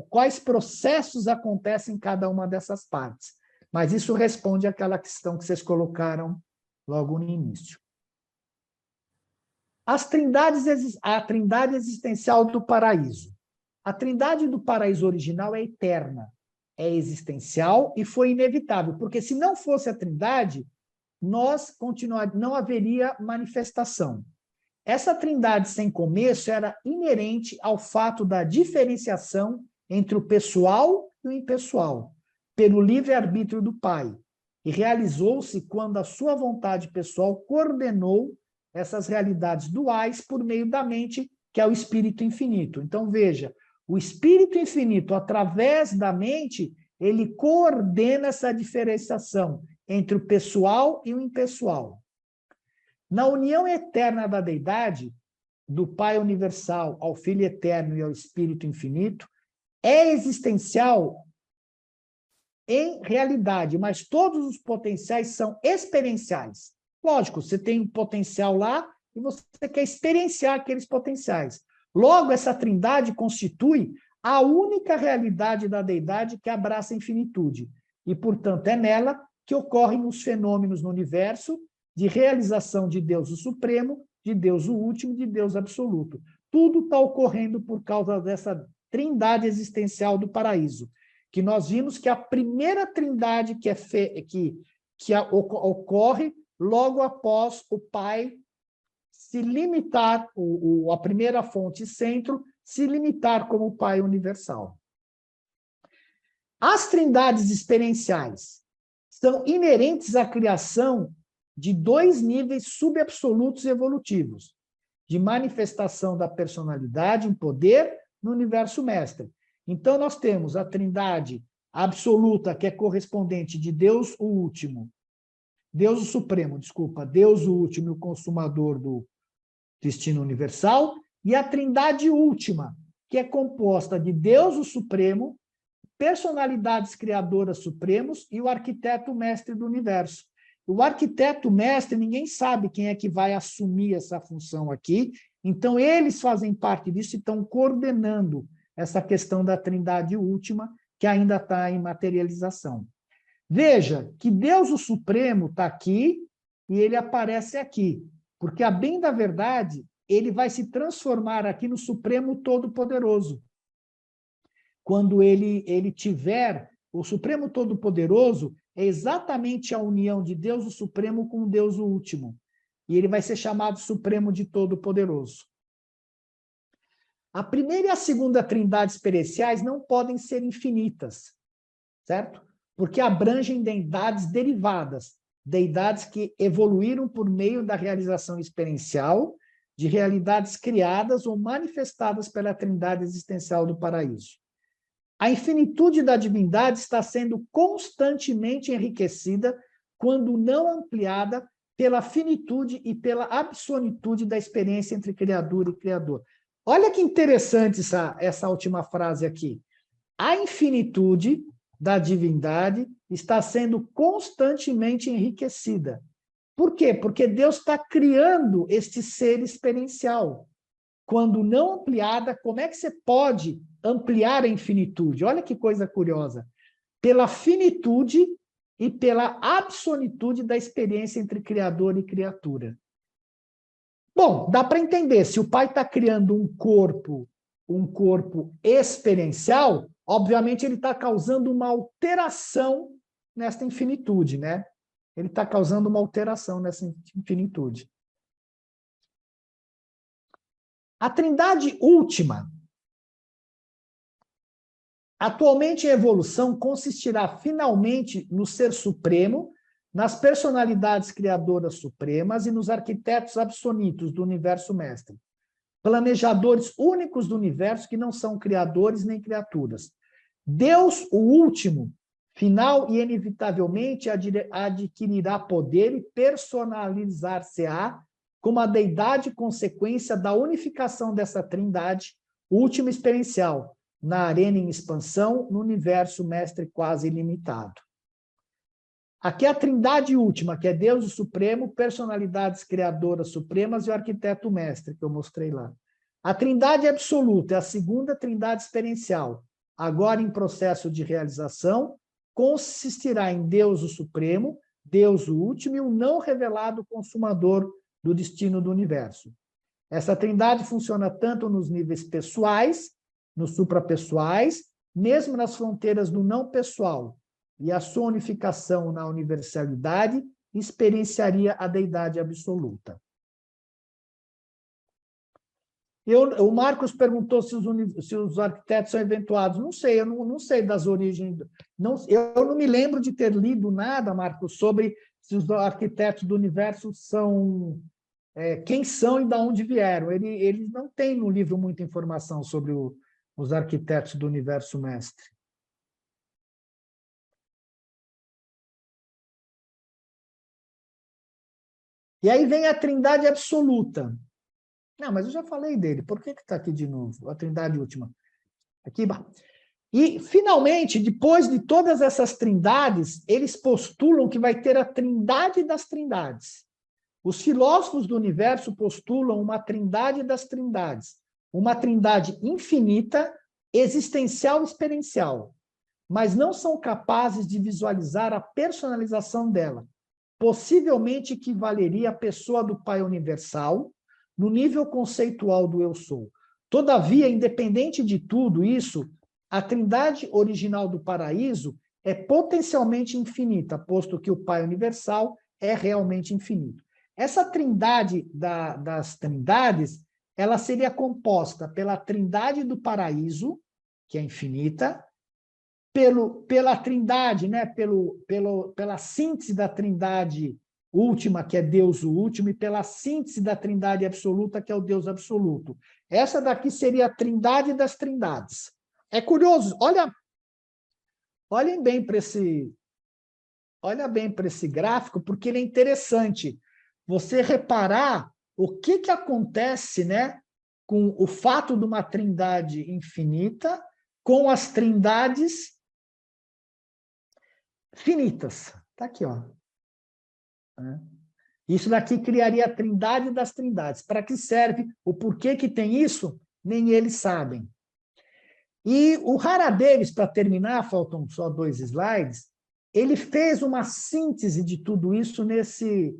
quais processos acontecem em cada uma dessas partes. Mas isso responde àquela questão que vocês colocaram logo no início. A trindade existencial do paraíso. A trindade do paraíso original é eterna, é existencial e foi inevitável, porque se não fosse a trindade, não haveria manifestação. Essa trindade sem começo era inerente ao fato da diferenciação entre o pessoal e o impessoal, pelo livre-arbítrio do Pai, e realizou-se quando a sua vontade pessoal coordenou essas realidades duais por meio da mente, que é o espírito infinito. Então, veja, o espírito infinito, através da mente, ele coordena essa diferenciação entre o pessoal e o impessoal. Na união eterna da deidade, do Pai universal ao Filho eterno e ao Espírito infinito, é existencial em realidade, mas todos os potenciais são experienciais. Lógico, você tem um potencial lá e você quer experienciar aqueles potenciais. Logo, essa trindade constitui a única realidade da deidade que abraça a infinitude. E, portanto, é nela que ocorrem os fenômenos no universo de realização de Deus o Supremo, de Deus o Último, de Deus Absoluto. Tudo está ocorrendo por causa dessa trindade existencial do paraíso, que nós vimos que a primeira trindade que ocorre logo após o Pai se limitar, a primeira fonte centro, se limitar como Pai universal. As trindades experienciais são inerentes à criação de dois níveis subabsolutos evolutivos, de manifestação da personalidade em poder no universo mestre. Então, nós temos a trindade absoluta, que é correspondente de Deus o último, Deus o supremo, desculpa, Deus o último e o consumador do destino universal, e a trindade última, que é composta de Deus o supremo, personalidades criadoras supremos e o arquiteto mestre do universo. O arquiteto mestre, ninguém sabe quem é que vai assumir essa função aqui, então eles fazem parte disso e estão coordenando essa questão da trindade última, que ainda está em materialização. Veja que Deus o Supremo está aqui e ele aparece aqui, porque, a bem da verdade, ele vai se transformar aqui no Supremo Todo-Poderoso. Quando ele tiver, o Supremo Todo-Poderoso é exatamente a união de Deus o Supremo com Deus o Último, e ele vai ser chamado Supremo de Todo-Poderoso. A primeira e a segunda trindade experienciais não podem ser infinitas, certo? Porque abrangem deidades derivadas, deidades que evoluíram por meio da realização experiencial de realidades criadas ou manifestadas pela trindade existencial do paraíso. A infinitude da divindade está sendo constantemente enriquecida, quando não ampliada, pela finitude e pela absolutude da experiência entre criatura e criador. Olha que interessante essa última frase aqui. A infinitude da divindade está sendo constantemente enriquecida. Por quê? Porque Deus está criando este ser experiencial. Quando não ampliada, como é que você pode ampliar a infinitude? Olha que coisa curiosa. Pela finitude e pela absolutude da experiência entre criador e criatura. Bom, dá para entender, se o Pai está criando um corpo experiencial, obviamente ele está causando uma alteração nesta infinitude, né? Ele está causando uma alteração nessa infinitude. A trindade última, atualmente em evolução, consistirá finalmente no Ser Supremo, nas personalidades criadoras supremas e nos arquitetos absolutos do universo mestre, planejadores únicos do universo que não são criadores nem criaturas. Deus, o último, final e inevitavelmente adquirirá poder e personalizar-se-á como a deidade consequência da unificação dessa trindade última experiencial, na arena em expansão, no universo mestre quase ilimitado. Aqui é a trindade última, que é Deus o Supremo, personalidades criadoras supremas e o arquiteto mestre, que eu mostrei lá. A trindade absoluta é a segunda trindade experiencial, agora em processo de realização, consistirá em Deus o Supremo, Deus o Último e o não revelado consumador do destino do universo. Essa trindade funciona tanto nos níveis pessoais, nos suprapessoais, mesmo nas fronteiras do não pessoal, e a sua unificação na universalidade experienciaria a deidade absoluta. O Marcos perguntou se os arquitetos são eventuados. Não sei, eu não sei das origens. Eu não me lembro de ter lido nada, Marcos, sobre se os arquitetos do universo são... quem são e de onde vieram. Eles não têm no livro muita informação sobre os arquitetos do universo mestre. E aí vem a trindade absoluta. Não, mas eu já falei dele. Por que está aqui de novo? A trindade última. Aqui. E, finalmente, depois de todas essas trindades, eles postulam que vai ter a trindade das trindades. Os filósofos do universo postulam uma trindade das trindades. Uma trindade infinita, existencial e experiencial. Mas não são capazes de visualizar a personalização dela. Possivelmente equivaleria à pessoa do Pai Universal, no nível conceitual do Eu Sou. Todavia, independente de tudo isso, a trindade original do paraíso é potencialmente infinita, posto que o Pai Universal é realmente infinito. Essa trindade das trindades ela seria composta pela trindade do paraíso, que é infinita, pela trindade, né? Pela síntese da trindade última, que é Deus o último, e pela síntese da trindade absoluta, que é o Deus absoluto. Essa daqui seria a trindade das trindades. É curioso, olhem bem para esse gráfico, porque ele é interessante. Você reparar o que acontece, né, com o fato de uma trindade infinita com as trindades finitas. Está aqui, ó. Isso daqui criaria a trindade das trindades. Para que serve? O porquê que tem isso? Nem eles sabem. E o Hara Davis, para terminar, faltam só 2 slides, ele fez uma síntese de tudo isso nesse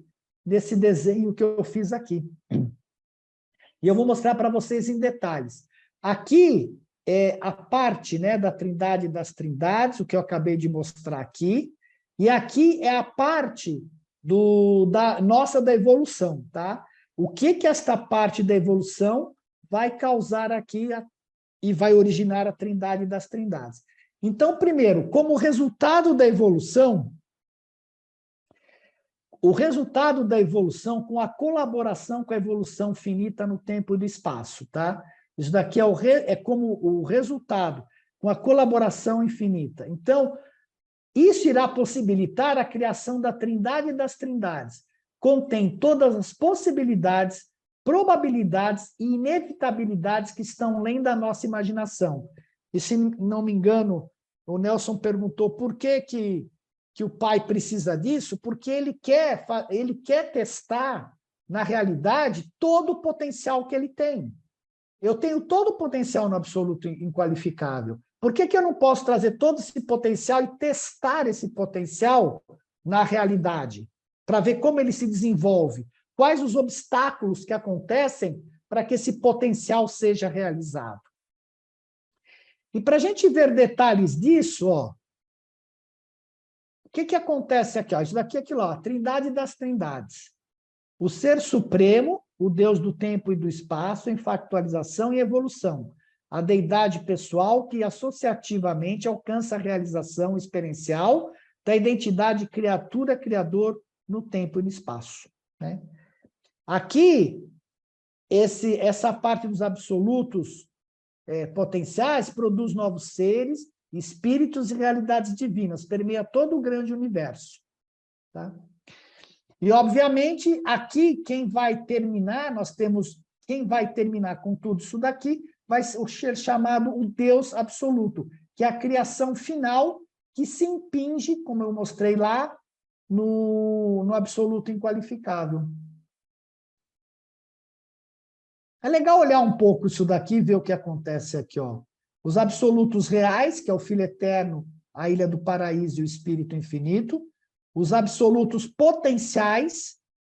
desenho que eu fiz aqui. E eu vou mostrar para vocês em detalhes. Aqui é a parte, né, da trindade das trindades, o que eu acabei de mostrar aqui, e aqui é a parte da evolução, tá? O que esta parte da evolução vai causar aqui e vai originar a trindade das trindades. Então, primeiro, como resultado da evolução, o resultado da evolução com a colaboração com a evolução finita no tempo e no espaço, tá? Isso daqui é como o resultado com a colaboração infinita. Então, isso irá possibilitar a criação da trindade das trindades. Contém todas as possibilidades, probabilidades e inevitabilidades que estão além da nossa imaginação. E, se não me engano, o Nelson perguntou por que o pai precisa disso, porque ele quer testar, na realidade, todo o potencial que ele tem. Eu tenho todo o potencial no absoluto inqualificável. Por que eu não posso trazer todo esse potencial e testar esse potencial na realidade? Para ver como ele se desenvolve, quais os obstáculos que acontecem para que esse potencial seja realizado. E para a gente ver detalhes disso, ó, o que acontece aqui? Ó, isso daqui é aquilo, ó, a trindade das trindades. O ser supremo, o Deus do tempo e do espaço, em factualização e evolução. A deidade pessoal que associativamente alcança a realização experiencial da identidade criatura-criador no tempo e no espaço, né? Aqui, essa parte dos absolutos potenciais produz novos seres, espíritos e realidades divinas, permeia todo o grande universo, tá? E, obviamente, aqui, quem vai terminar com tudo isso daqui, vai ser chamado o Deus absoluto, que é a criação final que se impinge, como eu mostrei lá, no absoluto inqualificável. É legal olhar um pouco isso daqui e ver o que acontece aqui, ó. Os absolutos reais, que é o Filho Eterno, a Ilha do Paraíso e o Espírito Infinito. Os absolutos potenciais,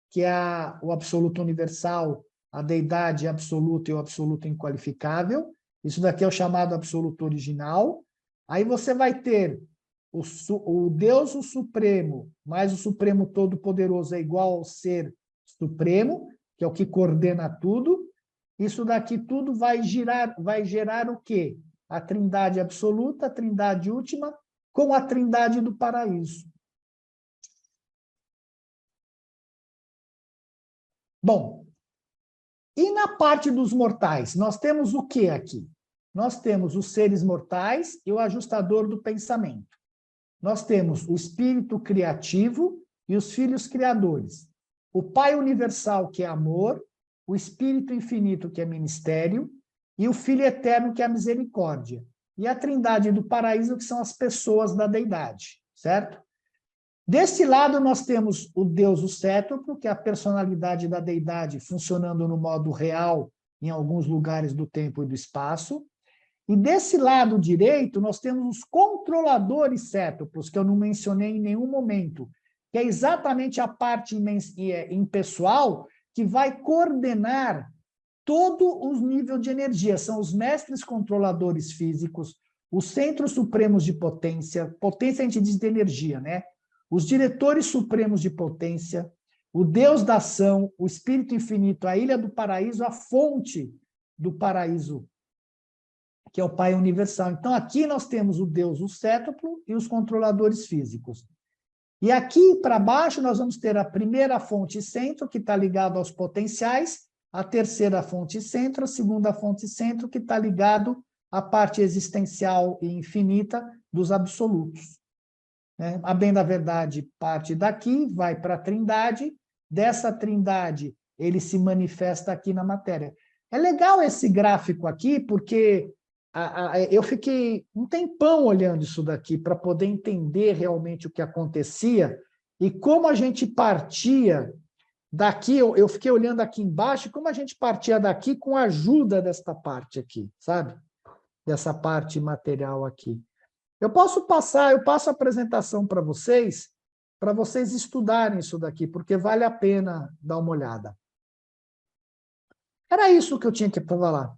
que é o absoluto universal, a deidade absoluta e o absoluto inqualificável. Isso daqui é o chamado absoluto original. Aí você vai ter o Deus, o Supremo, mais o Supremo Todo-Poderoso é igual ao Ser Supremo, que é o que coordena tudo. Isso daqui tudo vai gerar o quê? A trindade absoluta, a trindade última, com a trindade do paraíso. Bom, e na parte dos mortais, nós temos o que aqui? Nós temos os seres mortais e o ajustador do pensamento. Nós temos o espírito criativo e os filhos criadores. O Pai universal, que é amor, o Espírito infinito, que é ministério, e o Filho eterno, que é a misericórdia. E a trindade do paraíso, que são as pessoas da deidade, certo? Desse lado, nós temos o Deus, o cétuplo, que é a personalidade da deidade funcionando no modo real em alguns lugares do tempo e do espaço. E desse lado direito, nós temos os controladores cétuplos, que eu não mencionei em nenhum momento, que é exatamente a parte impessoal que vai coordenar todo o nível de energia. São os mestres controladores físicos, os centros supremos de potência, potência a gente diz de energia, né? Os diretores supremos de potência, o Deus da ação, o Espírito infinito, a ilha do paraíso, a fonte do paraíso, que é o Pai universal. Então, aqui nós temos o Deus, o cétuplo e os controladores físicos. E aqui para baixo nós vamos ter a primeira fonte centro, que está ligado aos potenciais, a terceira fonte centro, a segunda fonte centro, que está ligado à parte existencial e infinita dos absolutos. A bem da verdade parte daqui, vai para a trindade, dessa trindade ele se manifesta aqui na matéria. É legal esse gráfico aqui, porque eu fiquei um tempão olhando isso daqui para poder entender realmente o que acontecia e como a gente partia daqui. Eu fiquei olhando aqui embaixo, como a gente partia daqui com a ajuda desta parte aqui, sabe? Dessa parte material aqui. Eu passo a apresentação para vocês estudarem isso daqui, porque vale a pena dar uma olhada. Era isso que eu tinha que falar.